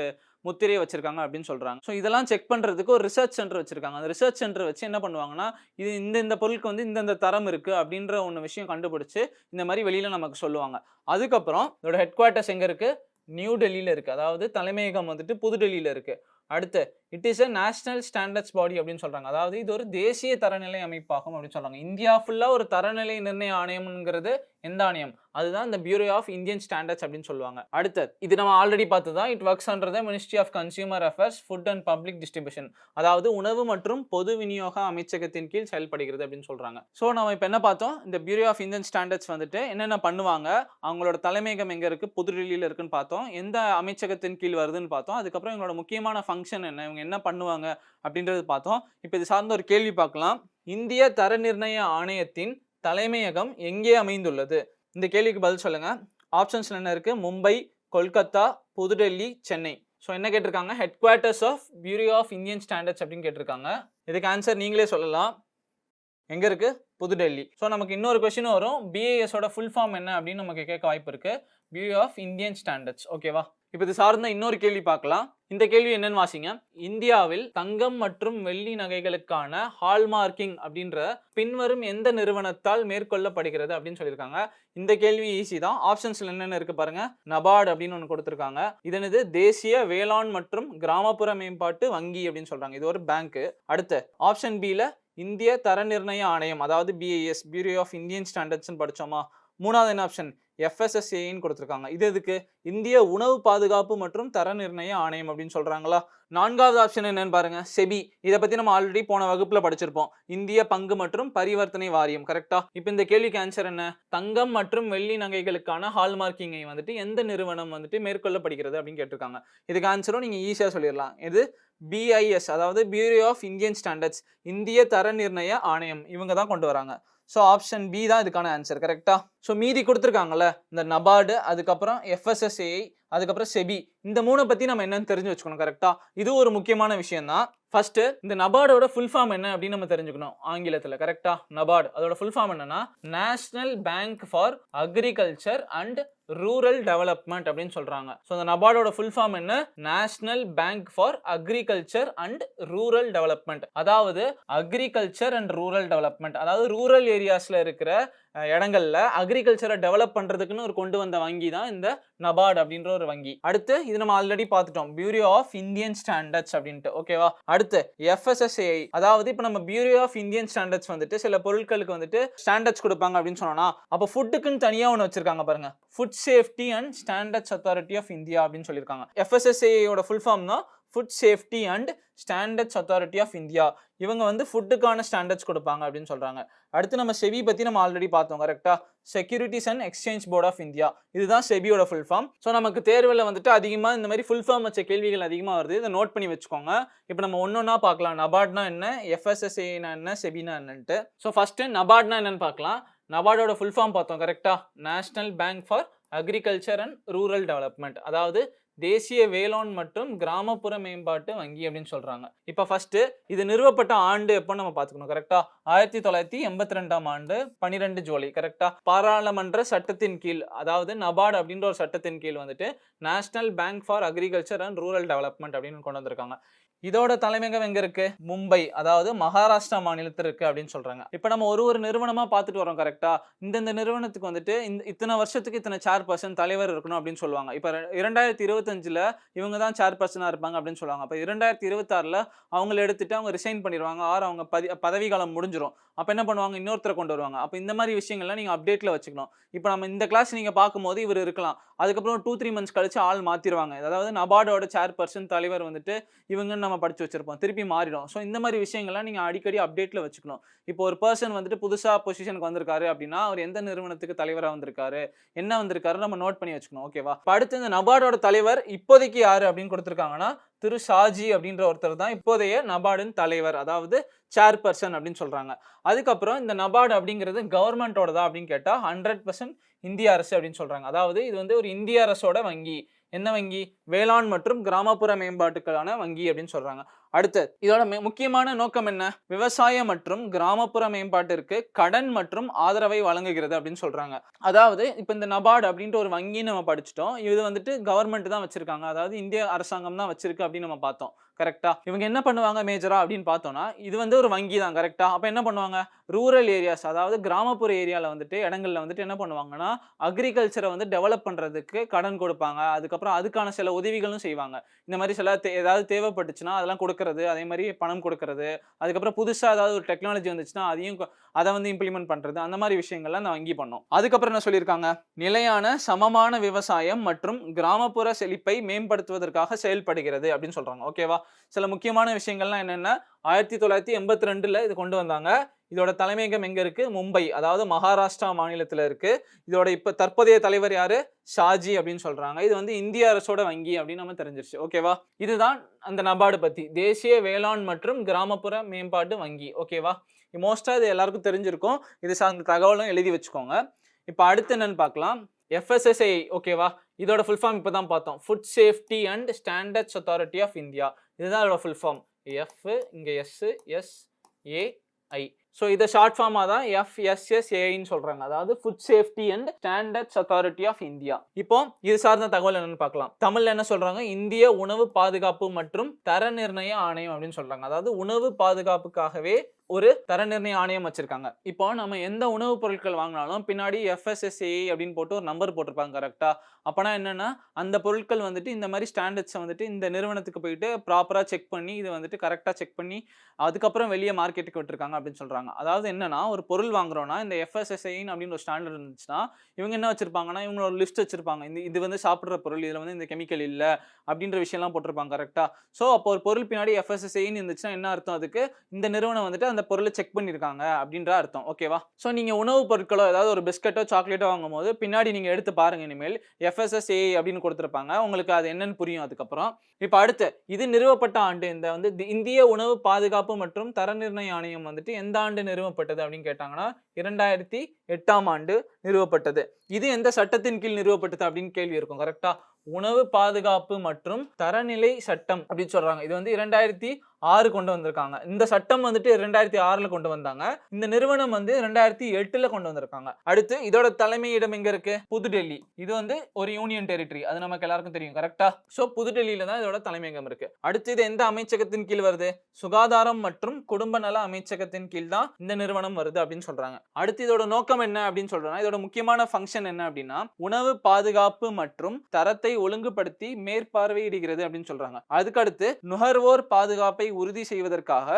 முத்திரையை வச்சிருக்காங்க அப்படின்னு சொல்றாங்க. ஸோ இதெல்லாம் செக் பண்றதுக்கு ஒரு ரிசர்ச் சென்டர் வச்சிருக்காங்க. அந்த ரிசர்ச் சென்டர் வச்சு என்ன பண்ணுவாங்கன்னா, இது இந்த பொருளுக்கு வந்து இந்த தரம் இருக்கு அப்படின்ற ஒன்று விஷயம் கண்டுபிடிச்சு இந்த மாதிரி வெளியில நமக்கு சொல்லுவாங்க. அதுக்கப்புறம் இதோட ஹெட் குவார்ட்டர்ஸ் எங்க இருக்கு, நியூ டெல்லியில இருக்கு. அதாவது தலைமையகம் வந்துட்டு புது டெல்லியில இருக்கு. அடுத்து it is a national standards body அப்படின்னு சொல்றாங்க. அதாவது இது ஒரு தேசிய தரநிலை அமைப்பாகும் அப்படின்னு சொல்றாங்க. இந்தியா ஃபுல்லா ஒரு தரநிலை நிர்ணய ஆணையம்ங்கிறது எந்த ஆணையம், அதுதான் இந்த பியூரோ ஆஃப் இந்தியன் ஸ்டாண்டர்ட்ஸ் அப்படின்னு சொல்லுவாங்க. அடுத்து இது நம்ம ஆல்ரெடி பார்த்ததுதான். It works under the ministry of consumer affairs, food and public distribution. அதாவது உணவு மற்றும் பொது விநியோக அமைச்சகத்தின் கீழ் செயல்படுகிறது அப்படின்னு சொல்றாங்க. ஸோ நம்ம இப்போ என்ன பார்த்தோம், இந்த பியூரோ ஆஃப் இந்தியன் ஸ்டாண்டர்ட்ஸ் வந்துட்டு என்னென்ன பண்ணுவாங்க, அவங்களோட தலைமையகம் எங்க இருக்கு, புது டெல்லியில இருக்குன்னு பார்த்தோம், எந்த அமைச்சகத்தின் கீழ் வருதுன்னு பார்த்தோம், அதுக்கப்புறம் இவங்களோட முக்கியமான ஃபங்க்ஷன் என்ன, இவங்க என்ன பண்ணுவாங்க அப்படின்றது பார்த்தோம். இப்போ இது சார்ந்த ஒரு கேள்வி பார்க்கலாம். இந்திய தர நிர்ணய ஆணையத்தின் தலைமையகம் எங்கே அமைந்துள்ளது? இந்த கேள்விக்கு பதில் சொல்லுங்க. ஆப்ஷன்ஸ்ல என்ன இருக்கு? மும்பை, கொல்கத்தா, புதுடெல்லி, சென்னை. ஸோ என்ன கேட்டிருக்காங்க? Headquarters of bureau of Indian standards அப்படின்னு கேட்டிருக்காங்க. இதுக்கு ஆன்சர் நீங்களே சொல்லலாம். எங்க இருக்கு? புதுடெல்லி. ஸோ நமக்கு இன்னொரு கொஸ்டின் வரும். பிஏஎஸோட ஃபுல் ஃபார்ம் என்ன அப்படின்னு நமக்கு கேட்க வாய்ப்பு இருக்கு. Bureau of Indian Standards. ஓகேவா? இப்போ இது சார்ந்த இன்னொரு கேள்வி பார்க்கலாம். இந்த கேள்வி என்னன்னு வாசிங்க. இந்தியாவில் தங்கம் மற்றும் வெள்ளி நகைகளுக்கான ஹால்மார்க்கிங் அப்படின்ற பின்வரும் எந்த நிறுவனத்தால் மேற்கொள்ளப்படுகிறது அப்படின்னு சொல்லியிருக்காங்க. இந்த கேள்வி ஈஸி தான். ஆப்ஷன்ஸ்ல என்னென்ன இருக்கு பாருங்க. நபார்டு அப்படின்னு ஒன்று கொடுத்துருக்காங்க. இது என்னது? தேசிய வேளாண் மற்றும் கிராமப்புற மேம்பாட்டு வங்கி அப்படின்னு சொல்றாங்க. இது ஒரு பேங்க். அடுத்து ஆப்ஷன் பில இந்திய தர நிர்ணய ஆணையம், அதாவது BIS, bureau of Indian standards படிச்சோமா. மூணாவது என்ன ஆப்ஷன்? எஃப்எஸ்எஸ்ஏன்னு கொடுத்துருக்காங்க. இது எதுக்கு? இந்திய உணவு பாதுகாப்பு மற்றும் தர நிர்ணய ஆணையம் அப்படின்னு சொல்றாங்களா. நான்காவது ஆப்ஷன் என்னன்னு பாருங்க. செபி. இதை பத்தி நம்ம ஆல்ரெடி போன வகுப்புல படிச்சிருப்போம். இந்திய பங்கு மற்றும் பரிவர்த்தனை வாரியம். கரெக்டா? இப்போ இந்த கேள்விக்கு ஆன்சர் என்ன? தங்கம் மற்றும் வெள்ளி நகைகளுக்கான ஹால்மார்க்கிங்கை வந்துட்டு எந்த நிறுவனம் வந்துட்டு மேற்கொள்ளப்படுகிறது அப்படின்னு கேட்டிருக்காங்க. இதுக்கு ஆன்சரும் நீங்க ஈஸியா சொல்லிடலாம். இது பிஐஎஸ், அதாவது பியூரோ ஆஃப் இந்தியன் ஸ்டாண்டர்ட்ஸ், இந்திய தர நிர்ணய ஆணையம். இவங்க தான் கொண்டு வராங்க. ஸோ ஆப்ஷன் பி தான் இதுக்கான ஆன்சர். கரெக்டா? ஸோ மீதி கொடுத்துருக்காங்கல்ல, இந்த நபார்டு, அதுக்கப்புறம் எஃப்எஸ்எஸ்ஏஐ, அதுக்கப்புறம் செபி, இந்த மூணை பத்தி நம்ம என்னன்னு தெரிஞ்சு வச்சுக்கணும். கரெக்டா? இது ஒரு முக்கியமான விஷயம் தான். ஃபர்ஸ்ட் இந்த நபார்டோட ஃபுல் ஃபார்ம் என்ன அப்படின்னு நம்ம தெரிஞ்சுக்கணும் ஆங்கிலத்தில். கரெக்டா? நபார்டு அதோட ஃபுல் ஃபார்ம் என்னன்னா national bank for agriculture and rural development அப்படின்னு சொல்றாங்க. ஸோ இந்த நபார்டோட ஃபுல் ஃபார்ம் என்ன? National bank for agriculture and rural development. அதாவது அக்ரிகல்ச்சர் அண்ட் ரூரல் டெவலப்மெண்ட், அதாவது ரூரல் ஏரியாஸ்ல இருக்கிற இடங்கள்ல அக்ரிகல்ச்சரை டெவலப் பண்றதுக்குன்னு ஒரு கொண்டு வந்த வங்கி தான் இந்த நபார்டு அப்படின்ற ஒரு வங்கி. அடுத்து இது நம்ம ஆல்ரெடி பார்த்துட்டோம், பியூரோ ஆஃப் இந்தியன் ஸ்டாண்டர்ட்ஸ் அப்படின்ட்டு. ஓகேவா? அடுத்து எஃப்எஸ்எஸ்ஏஐ, அதாவது இப்போ நம்ம பியூரோ ஆஃப் இந்தியன் ஸ்டாண்டர்ட்ஸ் வந்துட்டு சில பொருட்களுக்கு வந்துட்டு ஸ்டாண்டர்ட்ஸ் கொடுப்பாங்க அப்படின்னு சொன்னா, அப்போ ஃபுட்டுக்குன்னு தனியா ஒன்று வச்சிருக்காங்க பாருங்க. Food Safety and Standards Authority of India அப்படின்னு சொல்லியிருக்காங்க. எஃப்எஸ்எஸ்ஏஐயோட ஃபுல் ஃபார்ம் தான் Food Safety and Standards Authority of India. இவங்க வந்து ஃபுட்டுக்கான ஸ்டாண்டர்ட்ஸ் கொடுப்பாங்க அப்படின்னு சொல்றாங்க. அடுத்து நம்ம செபி பத்தி நம்ம ஆல்ரெடி பார்த்தோம். கரெக்டா? Securities and Exchange Board of India. இதுதான் செபியோட ஃபுல் ஃபார்ம். ஸோ நமக்கு தேர்வில் வந்துட்டு அதிகமாக இந்த மாதிரி ஃபுல் ஃபார்ம் வச்ச கேள்விகள் அதிகமாக வருது. இதை நோட் பண்ணி வச்சுக்கோங்க. இப்போ நம்ம ஒன்னொன்னா பார்க்கலாம். நபார்ட்னா என்ன, எஃப்எஸ்எஸ்ஏனா என்ன, செபினா என்னன்ட்டு. ஸோ ஃபர்ஸ்ட் நபார்ட்னா என்னன்னு பார்க்கலாம். நபார்டோட ஃபுல் ஃபார்ம் பார்த்தோம். கரெக்டா? National bank for agriculture and rural development, அதாவது தேசிய வேளாண் மற்றும் கிராமப்புற மேம்பாட்டு வங்கி அப்படின்னு சொல்றாங்க. இப்போ ஃபர்ஸ்ட் இது நிறுவப்பட்ட ஆண்டு எப்போ நம்ம பார்த்துக்கணும். கரெக்டா? 1982ஆம் ஆண்டு 12 ஜூலை. கரெக்டா? பாராளுமன்ற சட்டத்தின் கீழ், அதாவது நபார்டு அப்படின்ற ஒரு சட்டத்தின் கீழ் வந்துட்டு national bank for agriculture and rural development அப்படின்னு கொண்டு வந்திருக்காங்க. இதோட தலைமையகம் எங்க இருக்கு? மும்பை, அதாவது மகாராஷ்டிரா மாநிலத்தில் இருக்கு அப்படின்னு சொல்றாங்க. இப்போ நம்ம ஒரு நிறுவனமா பார்த்துட்டு வரோம். கரெக்டா? இந்த நிறுவனத்துக்கு வந்துட்டு இத்தனை வருஷத்துக்கு இத்தனை சேர்பர்சன் தலைவர் இருக்கணும் அப்படின்னு சொல்லுவாங்க. இப்போ 2025ல இவங்க தான் சேர்பர்சனா இருப்பாங்க அப்படின்னு சொல்லுவாங்க. அப்போ 2026ல அவங்களை எடுத்துட்டு அவங்க ரிசைன் பண்ணிடுவாங்க, ஆர் அவங்க பதவி காலம் முடிஞ்சிடும். அப்போ என்ன பண்ணுவாங்க? இன்னொருத்தரை கொண்டு வருவாங்க. அப்போ இந்த மாதிரி விஷயங்கள்லாம் நீங்க அப்டேட்ல வச்சுக்கணும். இப்போ நம்ம இந்த கிளாஸ் நீங்க பார்க்கும்போது இவர் இருக்கலாம், அதுக்கப்புறம் 2-3 மந்த்ஸ் கழிச்சு ஆள் மாத்திடுவாங்க. அதாவது நபார்டோட சேர்பர்சன் தலைவர் வந்துட்டு இவங்கன்னு நம்ம படிச்சு வச்சிருப்போம், திருப்பி மாறிடும். ஸோ இந்த மாதிரி விஷயங்கள்லாம் நீங்க அடிக்கடி அப்டேட்ல வச்சுக்கணும். இப்போ ஒரு பர்சன் வந்துட்டு புதுசா பொசிஷனுக்கு வந்திருக்காரு அப்படின்னா அவர் எந்த நிறுவனத்துக்கு தலைவராக வந்திருக்காரு, என்ன வந்திருக்காரு நம்ம நோட் பண்ணி வச்சுக்கணும். ஓகேவா? அடுத்து இந்த நபார்டோட தலைவர் இப்போதைக்கு யாரு அப்படின்னு கொடுத்துருக்காங்கன்னா திரு ஷாஜி அப்படின்ற ஒருத்தர் தான் இப்போதைய நபார்டின் தலைவர், அதாவது சேர்பர்சன் அப்படின்னு சொல்றாங்க. அதுக்கப்புறம் இந்த நபார்டு அப்படிங்கிறது கவர்மெண்டோடதா அப்படின்னு கேட்டா 100% இந்திய அரசு அப்படின்னு சொல்றாங்க. அதாவது இது வந்து ஒரு இந்திய அரசோட வங்கி. என்ன வங்கி? வேளாண் மற்றும் கிராமப்புற மேம்பாட்டுக்கான வங்கி அப்படின்னு சொல்றாங்க. அடுத்து இதோட முக்கியமான நோக்கம் என்ன? விவசாயம் மற்றும் கிராமப்புற மேம்பாட்டிற்கு கடன் மற்றும் ஆதரவை வழங்குகிறது அப்படின்னு சொல்றாங்க. அதாவது இப்ப இந்த நபார்டு அப்படின்ற ஒரு வங்கி நம்ம படிச்சுட்டோம். இது வந்துட்டு கவர்மெண்ட் தான் வச்சிருக்காங்க, அதாவது இந்திய அரசாங்கம் தான் வச்சிருக்கு அப்படின்னு நம்ம பார்த்தோம். கரெக்டா? இவங்க என்ன பண்ணுவாங்க மேஜரா அப்படின்னு பார்த்தோம்னா, இது வந்து ஒரு வங்கி தான். கரெக்டா? அப்ப என்ன பண்ணுவாங்க? ரூரல் ஏரியாஸ், அதாவது கிராமப்புற ஏரியால வந்துட்டு இடங்கள்ல வந்துட்டு என்ன பண்ணுவாங்கன்னா அக்ரிகல்ச்சரை வந்து டெவலப் பண்றதுக்கு கடன் கொடுப்பாங்க. அதுக்கப்புறம் அதுக்கான சில உதவிகளும் செய்வாங்க. இந்த மாதிரி சில ஏதாவது தேவைப்பட்டுச்சுன்னா அதெல்லாம் கொடுக்கறது, அதே மாதிரி பணம் கொடுக்கறது, அதுக்கப்புறம் புதுசா ஏதாவது ஒரு டெக்னாலஜி வந்துச்சுன்னா அதையும் அதை வந்து இம்ப்ளிமெண்ட் பண்றது, அந்த மாதிரி விஷயங்கள்லாம் அந்த வங்கி பண்ணும். அதுக்கப்புறம் என்ன சொல்லியிருக்காங்க? நிலையான சமமான விவசாயம் மற்றும் கிராமப்புற செழிப்பை மேம்படுத்துவதற்காக செயல்படுகிறது அப்படின்னு சொல்றாங்க. ஓகேவா? சில முக்கியமான விஷயங்கள்லாம் என்னென்ன? 1982ல இது கொண்டு வந்தாங்க. இதோட தலைமையகம் எங்க இருக்கு? மும்பை, அதாவது மகாராஷ்டிரா மாநிலத்துல இருக்கு. இதோட இப்ப தற்போதைய தலைவர் யாரு? ஷாஜி அப்படின்னு சொல்றாங்க. இது வந்து இந்திய அரசோட வங்கி அப்படின்னு நம்ம தெரிஞ்சிருச்சு. ஓகேவா? இதுதான் அந்த நபார்டு பத்தி, தேசிய வேளாண் மற்றும் கிராமப்புற மேம்பாட்டு வங்கி. ஓகேவா? மோஸ்டா இது எல்லாருக்கும் தெரிஞ்சிருக்கும். இது சார்ந்த தகவலும் எழுதி வச்சுக்கோங்க. இப்போ அடுத்து என்னன்னு பார்க்கலாம். FSSAI ஓகேவா? இதோட ஃபுல் ஃபார்ம் இப்போ தான் பார்த்தோம். Food Safety and Standards Authority of India. இதுதான் இதோட ஃபுல் ஃபார்ம். எஃப் இங்கே SSAI. ஸோ இதை ஷார்ட் ஃபார்மாக தான் FSSAIன்னு சொல்கிறாங்க. அதாவது Food Safety and Standards Authority of India. இப்போ இது சார்ந்த தகவல் என்னன்னு பார்க்கலாம். தமிழ்ல என்ன சொல்றாங்க? இந்திய உணவு பாதுகாப்பு மற்றும் தர நிர்ணய ஆணையம் அப்படின்னு சொல்றாங்க. அதாவது உணவு பாதுகாப்புக்காகவே ஒரு தர நிர்ணய ஆணையம் வச்சிருக்காங்க. இப்போ நம்ம எந்த உணவுப் பொருட்கள் வாங்கினாலும் பின்னாடி FSSAI அப்படின்னு போட்டு ஒரு நம்பர் போட்டிருப்பாங்க கரெக்டா? அப்பனா என்னன்னா அந்த பொருட்கள் வந்துட்டு இந்த மாதிரி ஸ்டாண்டர்ட்ஸை வந்துட்டு இந்த நிறுவனத்துக்கு போயிட்டு ப்ராப்பரா செக் பண்ணி இது வந்துட்டு கரெக்டா செக் பண்ணி அதுக்கப்புறம் வெளியே மார்க்கெட்டுக்கு விட்டுருக்காங்க அப்படின்னு சொல்றாங்க. அதாவது என்னன்னா ஒரு பொருள் வாங்குறோம்னா இந்த FSSAI அப்படின்னு ஒரு ஸ்டாண்டர்ட் இருந்துச்சுன்னா இவங்க என்ன வச்சிருப்பாங்கன்னா இவங்க ஒரு லிஸ்ட் வச்சிருப்பாங்க. இது வந்து சாப்பிட்ற பொருள், இதுல வந்து இந்த கெமிக்கல் இல்லை அப்படின்ற விஷயம்லாம் போட்டிருப்பாங்க கரெக்டா? ஸோ அப்போ ஒரு பொருள் பின்னாடி FSSAIன்னு இருந்துச்சுன்னா என்ன அர்த்தம்? அதுக்கு இந்த நிறுவனம் வந்துட்டு அந்த பொருளை செக் பண்ணியிருக்காங்க அப்படின்ற அர்த்தம். ஓகேவா? ஸோ நீங்க உணவுப் பொருட்களோ ஏதாவது ஒரு பிஸ்கட்டோ சாக்லேட்டோ வாங்கும் போது பின்னாடி நீங்க எடுத்து பாருங்க. இனிமேல் FSSAI அப்படின்னு கொடுத்துருப்பாங்க. உங்களுக்கு அது என்னன்னு புரியும் அதுக்கப்புறம். இப்போ அடுத்து இது நிறுவப்பட்ட ஆண்டு இந்த வந்து இந்திய உணவு பாதுகாப்பு மற்றும் தர நிர்ணய ஆணையம் வந்துட்டு எந்த ஆண்டு நிறுவப்பட்டது அப்படின்னு கேட்டாங்கன்னா 2008ஆம் ஆண்டு நிறுவப்பட்டது. இது எந்த சட்டத்தின் கீழ் நிறுவப்பட்டது அப்படின்னு கேள்வி இருக்கும் கரெக்டா? உணவு பாதுகாப்பு மற்றும் தரநிலை சட்டம் அப்படின்னு சொல்றாங்க. இது வந்து 2006 கொண்டு வந்திருக்காங்க. இந்த சட்டம் வந்துட்டு 2006ல கொண்டு வந்தாங்க. இந்த நிறுவனம் வந்து 2008ல கொண்டு வந்திருக்காங்க. அடுத்து இதோட தலைமையிடம் எங்க இருக்கு? புதுடெல்லி. இது வந்து ஒரு யூனியன் டெரிட்டரி. அது நமக்கு எல்லாருக்கும் தெரியும் கரெக்டா? சோ புதுடெல்லியில தான் இதோட தலைமையகம் இருக்கு. அடுத்து இது எந்த அமைச்சகத்தின் கீழ் வருது? சுகாதாரம் மற்றும் குடும்ப நல அமைச்சகத்தின் கீழ் தான் இந்த நிறுவனம் வருது அப்படின்னு சொல்றாங்க. அடுத்து இதோட நோக்கம் என்ன அப்படின்னு சொல்றாங்க. இதோட முக்கியமான ஃபங்க்ஷன் என்ன அப்படின்னா உணவு பாதுகாப்பு மற்றும் தரத்தை ஒழுங்குபடுத்தி மேற்பார்வையிடுகிறது அப்படின்னு சொல்றாங்க. அதுக்கு அடுத்து நுகர்வோர் பாதுகாப்பை உறுதி செய்வதற்காக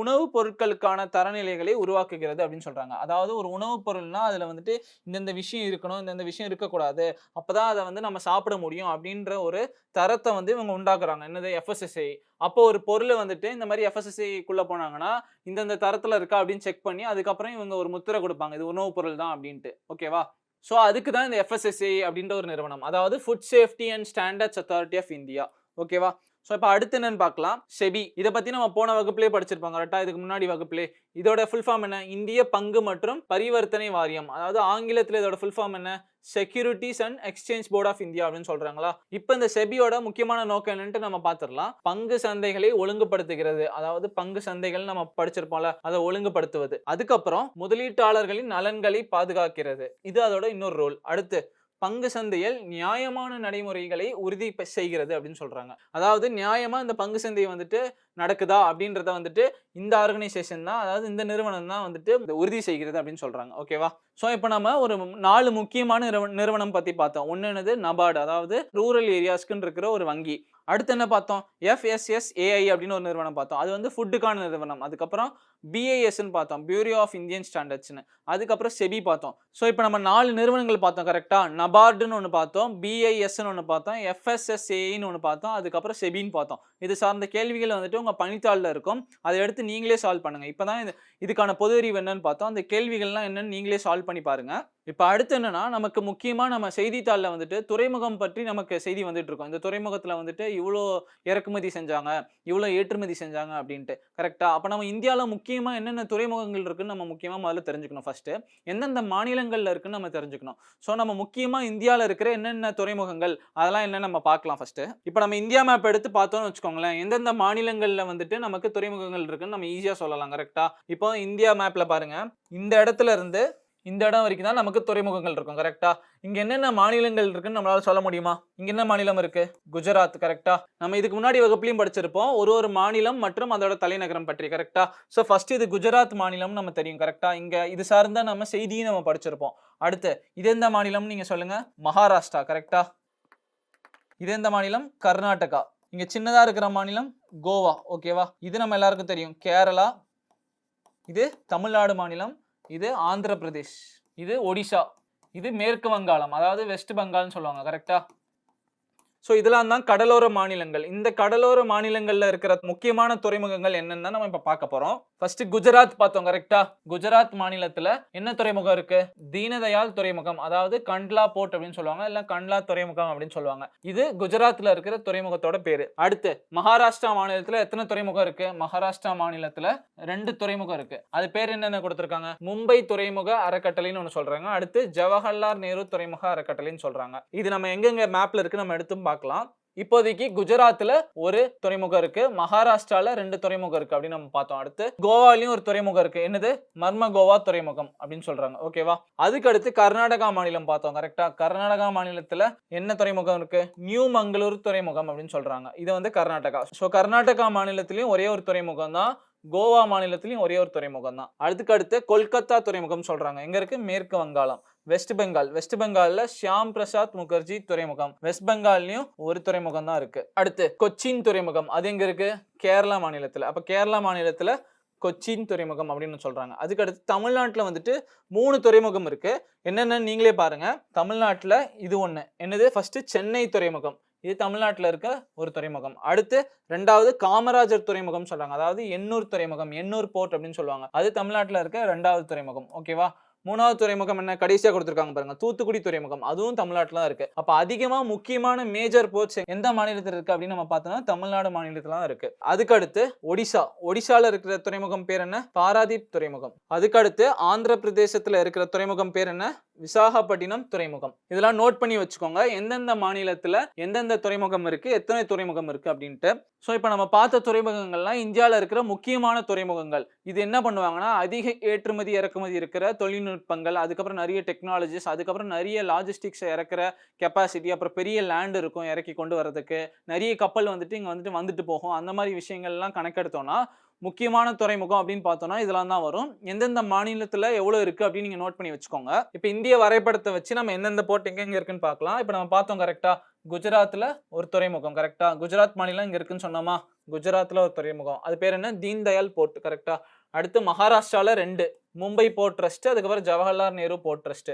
உணவுப் பொருட்களுக்கான தரநிலைகளை உருவாக்குகிறது அப்படின்னு சொல்றாங்க. அதாவது ஒரு உணவுப் பொருள்னா அதுல வந்துட்டு இந்தந்த விஷயம் இருக்கணும், இந்தந்த விஷயம் இருக்கக்கூடாது, அப்பதான் அதை வந்து நம்ம சாப்பிட முடியும் அப்படின்ற ஒரு தரத்தை வந்து இவங்க உண்டாக்குறாங்க. என்னது? FSSAI. அப்போ ஒரு பொருளை வந்துட்டு இந்த மாதிரி FSSAIக்குள்ள போனாங்கன்னா இந்தந்த தரத்துல இருக்கா அப்படின்னு செக் பண்ணி அதுக்கப்புறம் இவங்க ஒரு முத்திரை கொடுப்பாங்க, இது உணவுப் பொருள் தான் அப்படின்ட்டு. ஓகேவா? ஸோ அதுக்கு தான் இந்த FSSAI அப்படின்ற ஒரு நிறுவனம். அதாவது Food Safety and Standards Authority of India. ஓகேவா? ஸோ இப்போ அடுத்து என்னன்னு பார்க்கலாம். செபி. இதை பத்தி நம்ம போன வகுப்புலேயே படிச்சிருப்பாங்க கரெக்டா? இதுக்கு முன்னாடி வகுப்புலே. இதோட ஃபுல் ஃபார்ம் என்ன? இந்திய பங்கு மற்றும் பரிவர்த்தனை வாரியம். அதாவது ஆங்கிலத்தில் இதோட ஃபுல் ஃபார்ம் என்ன? Securities and Exchange Board of India அப்படின்னு சொல்றாங்களா? இப்போ இந்த செபியோட முக்கியமான நோக்கம் என்னன்னு நம்ம பார்த்துடலாம். பங்கு சந்தைகளை ஒழுங்குபடுத்துகிறது. அதாவது பங்கு சந்தைகள் நம்ம படிச்சிருப்போம்ல, அதை ஒழுங்குபடுத்துவது. அதுக்கப்புறம் முதலீட்டாளர்களின் நலன்களை பாதுகாக்கிறது. இது அதோட இன்னொரு ரோல். அடுத்து பங்கு சந்தையில் நியாயமான நடைமுறைகளை உறுதி செய்கிறது அப்படின்னு சொல்றாங்க. அதாவது நியாயமா இந்த பங்கு சந்தை வந்துட்டு நடக்குதா அப்படின்றத வந்துட்டு இந்த ஆர்கனைசேஷன் தான், அதாவது இந்த நிறுவனம் தான் வந்துட்டு உறுதி செய்கிறது அப்படின்னு சொல்றாங்க. ஓகேவா? ஸோ இப்போ நம்ம ஒரு 4 முக்கியமான நிறுவனம் பத்தி பார்த்தோம். ஒன்னு என்னது? நபார்டு. அதாவது ரூரல் ஏரியாஸ்க்குன்னு இருக்கிற ஒரு வங்கி. அடுத்து என்ன பார்த்தோம்? FSSAI அப்படின்னு ஒரு நிறுவனம் பார்த்தோம். அது வந்து ஃபுட்டுக்கான நிறுவனம். அதுக்கப்புறம் BISன்னு பார்த்தோம், பியூரோ ஆஃப் இந்தியன் ஸ்டாண்டர்ட்ஸ்னு. அதுக்கப்புறம் செபி பார்த்தோம். ஸோ இப்போ நம்ம 4 நிறுவனங்கள் பார்த்தோம் கரெக்டா? நபார்டுன்னு ஒன்று பார்த்தோம், BISன்னு ஒன்று பார்த்தோம், FSSAIன்னு ஒன்று பார்த்தோம், அதுக்கப்புறம் செபின்னு பார்த்தோம். இது சார்ந்த கேள்விகள் வந்துட்டு உங்க பணித்தாளில் இருக்கும். அதை எடுத்து நீங்களே சால்வ் பண்ணுங்க. இப்போதான் இதுக்கான பொது அறிவு என்னன்னு பார்த்தோம். அந்த கேள்விகள்லாம் என்னன்னு நீங்களே சால்வ் பண்ணி பாருங்க. இப்போ அடுத்து என்னன்னா நமக்கு முக்கியமா நம்ம செய்தித்தாளில் வந்துட்டு துறைமுகம் பற்றி நமக்கு செய்தி வந்துட்டு இருக்கோம். இந்த துறைமுகத்தில் வந்துட்டு இவ்வளோ இறக்குமதி செஞ்சாங்க, இவ்வளோ ஏற்றுமதி செஞ்சாங்க அப்படின்ட்டு கரெக்டா? அப்போ நம்ம இந்தியாவில் முக்கியமாக என்னென்ன துறைமுகங்கள் இருக்குன்னு நம்ம முக்கியமாக முதல்ல தெரிஞ்சுக்கணும். ஃபர்ஸ்ட் எந்தெந்த மாநிலங்கள்ல இருக்குன்னு நம்ம தெரிஞ்சுக்கணும். ஸோ நம்ம முக்கியமாக இந்தியாவில் இருக்கிற என்னென்ன துறைமுகங்கள் அதெல்லாம் என்ன நம்ம பார்க்கலாம் ஃபர்ஸ்ட். இப்போ நம்ம இந்தியா மேப் எடுத்து பார்த்தோம்னு வச்சுக்கோங்களேன், எந்தெந்த மாநிலங்களில் வந்துட்டு நமக்கு துறைமுகங்கள் இருக்குன்னு நம்ம ஈஸியாக சொல்லலாம் கரெக்டா? இப்போ இந்தியா மேப்ல பாருங்க, இந்த இடத்துல இருந்து இந்த இடம் வரைக்கும் தான் நமக்கு துறைமுகங்கள் இருக்கும் கரெக்டா? இங்க என்னென்ன மாநிலங்கள் இருக்குன்னு நம்மளால சொல்ல முடியுமா? இங்க என்ன மாநிலம் இருக்கு? குஜராத். கரெக்டா? நம்ம இதுக்கு முன்னாடி வகுப்புலையும் படிச்சிருப்போம் ஒரு மாநிலம் மற்றும் அதோட தலைநகரம் பற்றி. கரெக்டா? ஸோ ஃபர்ஸ்ட் இது குஜராத் மாநிலம் நம்ம தெரியும் கரெக்டா? இங்க இது சார்ந்த நம்ம செய்தியும் நம்ம படிச்சிருப்போம். அடுத்து இது எந்த மாநிலம் நீங்க சொல்லுங்க? மகாராஷ்டிரா. கரெக்டா? இது எந்த மாநிலம்? கர்நாடகா. இங்க சின்னதா இருக்கிற மாநிலம் கோவா. ஓகேவா? இது நம்ம எல்லாருக்கும் தெரியும் கேரளா. இது தமிழ்நாடு மாநிலம். இது ஆந்திர பிரதேஷ். இது ஒடிஷா. இது மேற்கு வங்காளம், அதாவது வெஸ்ட் பெங்கால்னு சொல்லுவாங்க கரெக்டா? ஸோ இதெல்லாம் தான் கடலோர மாநிலங்கள். இந்த கடலோர மாநிலங்கள்ல இருக்கிற முக்கியமான துறைமுகங்கள் என்னன்னு நம்ம இப்ப பார்க்க போறோம். ஃபர்ஸ்ட் குஜராத் பார்த்தோம் கரெக்ட்டா? குஜராத் மாநிலத்துல என்ன துறைமுகம் இருக்கு? தீனதயாள் துறைமுகம், அதாவது கண்ட்லா போர்ட் அப்படின்னு சொல்லுவாங்க, இல்ல கண்ட்லா துறைமுகம் அப்படின்னு சொல்லுவாங்க. இது குஜராத்ல இருக்கிற துறைமுகத்தோட பேரு. அடுத்து மகாராஷ்டிரா மாநிலத்துல எத்தனை துறைமுகம் இருக்கு? மகாராஷ்டிரா மாநிலத்துல 2 துறைமுகம் இருக்கு. அது பேர் என்னென்ன கொடுத்திருக்காங்க? மும்பை துறைமுக அறக்கட்டளைன்னு ஒன்னு சொல்றாங்க. அடுத்து ஜவஹர்லால் நேரு துறைமுக அறக்கட்டளைன்னு சொல்றாங்க. இது நம்ம எங்கெங்க மேப்ல இருக்கு நம்ம எடுத்து பார்க்கலாம். இப்போதைக்கு குஜராத்ல ஒரு துறைமுகம் இருக்கு, மகாராஷ்டிரால 2 துறைமுகம் இருக்கு அப்படின்னு நம்ம பார்த்தோம். அடுத்து கோவாலயும் ஒரு துறைமுகம் இருக்கு. என்னது? மர்மகோவா துறைமுகம் அப்படின்னு சொல்றாங்க. ஓகேவா? அதுக்கு அடுத்து கர்நாடகா மாநிலம் பார்த்தோம் கரெக்டா? கர்நாடகா மாநிலத்துல என்ன துறைமுகம் இருக்கு? நியூ மங்களூர் துறைமுகம் அப்படின்னு சொல்றாங்க. இது வந்து கர்நாடகா. சோ கர்நாடகா மாநிலத்திலயும் ஒரே ஒரு துறைமுகம் தான், கோவா மாநிலத்திலயும் ஒரே ஒரு துறைமுகம் தான். அதுக்கு அடுத்து கொல்கத்தா துறைமுகம் சொல்றாங்க. எங்க இருக்கு? மேற்கு வங்காளம். வெஸ்ட் பெங்கால், வெஸ்ட் பெங்கால்ல ஷியாம் பிரசாத் முகர்ஜி துறைமுகம், வெஸ்ட் பெங்கால்லயும் ஒரு துறைமுகம் தான் இருக்கு. அடுத்து கொச்சின் துறைமுகம், அது எங்க இருக்கு? கேரளா மாநிலத்துல. அப்ப கேரளா மாநிலத்துல கொச்சின் துறைமுகம் அப்படின்னு சொல்றாங்க. அதுக்கு அடுத்து தமிழ்நாட்டுல வந்துட்டு 3 துறைமுகம் இருக்கு. என்னென்னு நீங்களே பாருங்க. தமிழ்நாட்டுல இது ஒண்ணு. என்னது? ஃபர்ஸ்ட் சென்னை துறைமுகம், இது தமிழ்நாட்டுல இருக்க ஒரு துறைமுகம். அடுத்து 2வது காமராஜர் துறைமுகம் சொல்றாங்க, அதாவது எண்ணூர் துறைமுகம், எண்ணூர் போர்ட் அப்படின்னு சொல்லுவாங்க. அது தமிழ்நாட்டுல இருக்க 2வது துறைமுகம். ஓகேவா? 3வது துறைமுகம் என்ன? கடைசியா கொடுத்திருக்காங்க பாருங்க, தூத்துக்குடி துறைமுகம். அதுவும் தமிழ்நாட்டுல தான் இருக்கு. அப்ப அதிகமா முக்கியமான மேஜர் போர்ட்ஸ் எந்த மாநிலத்தில் இருக்கு அப்படின்னு நம்ம பார்த்தோம்னா தமிழ்நாடு மாநிலத்துல தான் இருக்கு. அதுக்கு அடுத்து ஒடிசா, ஒடிசால இருக்கிற துறைமுகம் பேர் என்ன? பாராதீப் துறைமுகம். அதுக்கு அடுத்து ஆந்திர பிரதேசத்துல இருக்கிற துறைமுகம் பேர் என்ன? விசாகப்பட்டினம் துறைமுகம். இதெல்லாம் நோட் பண்ணி வச்சுக்கோங்க, எந்தெந்த மாநிலத்துல எந்தெந்த துறைமுகம் இருக்கு, எத்தனை துறைமுகம் இருக்கு அப்படின்ட்டு. ஸோ இப்போ நம்ம பார்த்த துறைமுகங்கள்லாம் இந்தியாவில் இருக்கிற முக்கியமான துறைமுகங்கள். இது என்ன பண்ணுவாங்கன்னா, அதிக ஏற்றுமதி இறக்குமதி இருக்கிற தொழில்நுட்பங்கள், அதுக்கப்புறம் நிறைய டெக்னாலஜிஸ், அதுக்கப்புறம் நிறைய லாஜிஸ்டிக்ஸ் இறக்குற கெப்பாசிட்டி, அப்புறம் பெரிய லேண்ட் இருக்கும் இறக்கி கொண்டு வரதுக்கு, நிறைய கப்பல் வந்துட்டு இங்கே வந்துட்டு போகும். அந்த மாதிரி விஷயங்கள்லாம் கணக்கெடுத்தோம்னா முக்கியமான துறைமுகம் அப்படின்னு பார்த்தோம்னா இதெல்லாம் தான் வரும். எந்தெந்த மாநிலத்தில் எவ்வளோ இருக்குது அப்படின்னு நீங்கள் நோட் பண்ணி வச்சுக்கோங்க. இப்போ இந்திய வரைபடத்தை வச்சு நம்ம எந்தெந்த போர்ட் எங்கெங்கே இருக்குன்னு பார்க்கலாம். இப்போ நம்ம பார்த்தோம் கரெக்டாக, குஜராத்தில் ஒரு துறைமுகம் கரெக்டா? குஜராத் மாநிலம் இங்கே இருக்குன்னு சொன்னோமா? குஜராத்தில் ஒரு துறைமுகம், அது பேர் என்ன? தீன் தயாள் போர்ட் கரெக்டா? அடுத்து மகாராஷ்டிராவில் 2, மும்பை போர்ட் ட்ரஸ்ட், அதுக்கப்புறம் ஜவஹர்லால் நேரு போர்ட் ட்ரஸ்ட்.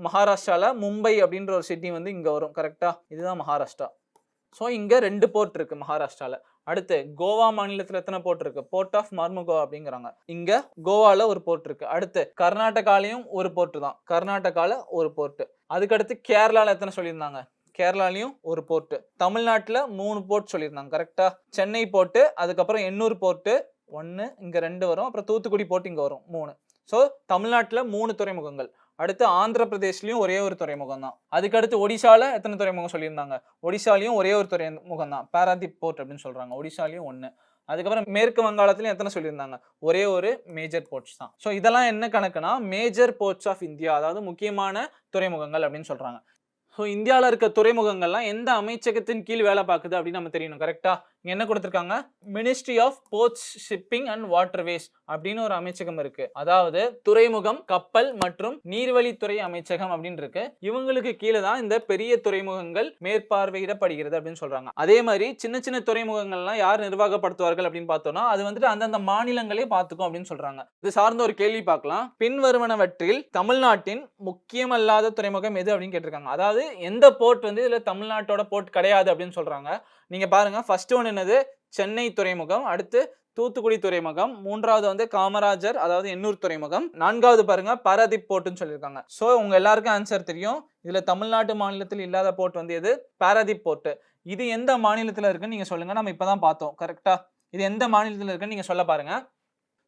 மகாராஷ்டிராவில் மும்பை அப்படின்ற ஒரு சிட்டி வந்து இங்கே வரும் கரெக்டா? இதுதான் மகாராஷ்டிரா. ஸோ இங்கே 2 போர்ட் இருக்கு மகாராஷ்டிராவில். அடுத்து கோவா மாநிலத்தில் எத்தனை போர்ட் இருக்கு? போர்ட் ஆஃப் மர்முகோ அப்படிங்கிறாங்க. இங்க கோவால ஒரு போர்ட் இருக்கு. அடுத்து கர்நாடகாலையும் ஒரு போர்ட் தான், கர்நாடகால ஒரு போர்ட். அதுக்கடுத்து கேரளால எத்தனை சொல்லியிருந்தாங்க? கேரளாலையும் ஒரு போர்ட். தமிழ்நாட்டில் 3 போர்ட் சொல்லியிருந்தாங்க கரெக்டா? சென்னை போர்ட்டு, அதுக்கப்புறம் எண்ணூர் போர்ட்டு 1, இங்க 2 வரும், அப்புறம் தூத்துக்குடி போர்ட் இங்க வரும் 3. ஸோ தமிழ்நாட்டில் 3 துறைமுகங்கள். அடுத்து ஆந்திர பிரதேஷ்லயும் ஒரே ஒரு துறைமுகம் தான். அதுக்கடுத்து ஒடிசால எத்தனை துறைமுகம் சொல்லியிருந்தாங்க? ஒடிசாலையும் ஒரே ஒரு துறைமுகம் தான், பாராதீப் போர்ட் அப்படின்னு சொல்றாங்க. ஒடிசாலையும் 1. அதுக்கப்புறம் மேற்கு வங்காளத்திலையும் எத்தனை சொல்லியிருந்தாங்க? ஒரே ஒரு மேஜர் போர்ட்ஸ் தான். ஸோ இதெல்லாம் என்ன கணக்குனா மேஜர் போர்ட்ஸ் ஆஃப் இந்தியா, அதாவது முக்கியமான துறைமுகங்கள் அப்படின்னு சொல்றாங்க. ஸோ இந்தியாவில் இருக்க துறைமுகங்கள்லாம் எந்த அமைச்சகத்தின் கீழ் வேலை பார்க்குது அப்படின்னு நம்ம தெரியணும் கரெக்டா? இங்கே என்ன கொடுத்துருக்காங்க? Ministry of Ports Shipping and Waterways அப்படின்னு ஒரு அமைச்சகம் இருக்கு. அதாவது துறைமுகம், கப்பல் மற்றும் நீர்வழித்துறை அமைச்சகம் அப்படின்னு இருக்கு. இவங்களுக்கு கீழே தான் இந்த பெரிய துறைமுகங்கள் மேற்பார்வையிடப்படுகிறது அப்படின்னு சொல்றாங்க. அதே மாதிரி சின்ன சின்ன துறைமுகங்கள்லாம் யார் நிர்வாகப்படுத்துவார்கள் அப்படின்னு பார்த்தோம்னா அது வந்துட்டு அந்தந்த மாநிலங்களே பார்த்துக்கும் அப்படின்னு சொல்றாங்க. இது சார்ந்த ஒரு கேள்வி பார்க்கலாம். பின்வருவனவற்றில் தமிழ்நாட்டின் முக்கியமல்லாத துறைமுகம் எது அப்படின்னு கேட்டிருக்காங்க. அதாவது எந்த போர்ட் வந்து இதுல தமிழ்நாட்டோட போர்ட் கிடையாது அப்படின்னு சொல்றாங்க. நீங்க பாருங்க, ஃபர்ஸ்ட் ஒன் என்னது? சென்னை துறைமுகம், அடுத்து தூத்துக்குடி துறைமுகம், 3வது வந்து காமராஜர் அதாவது எண்ணூர் துறைமுகம், 4வது பாருங்க பாராதீப் போர்ட்னு சொல்லியிருக்காங்க. ஸோ உங்க எல்லாருக்கும் ஆன்சர் தெரியும். இதுல தமிழ்நாட்டு மாநிலத்தில் இல்லாத போர்ட் வந்து எது? பாராதீப் போர்ட். இது எந்த மாநிலத்தில் இருக்குன்னு நீங்க சொல்லுங்க. நம்ம இப்பதான் பார்த்தோம் கரெக்டா? இது எந்த மாநிலத்தில் இருக்குன்னு நீங்க சொல்ல பாருங்க.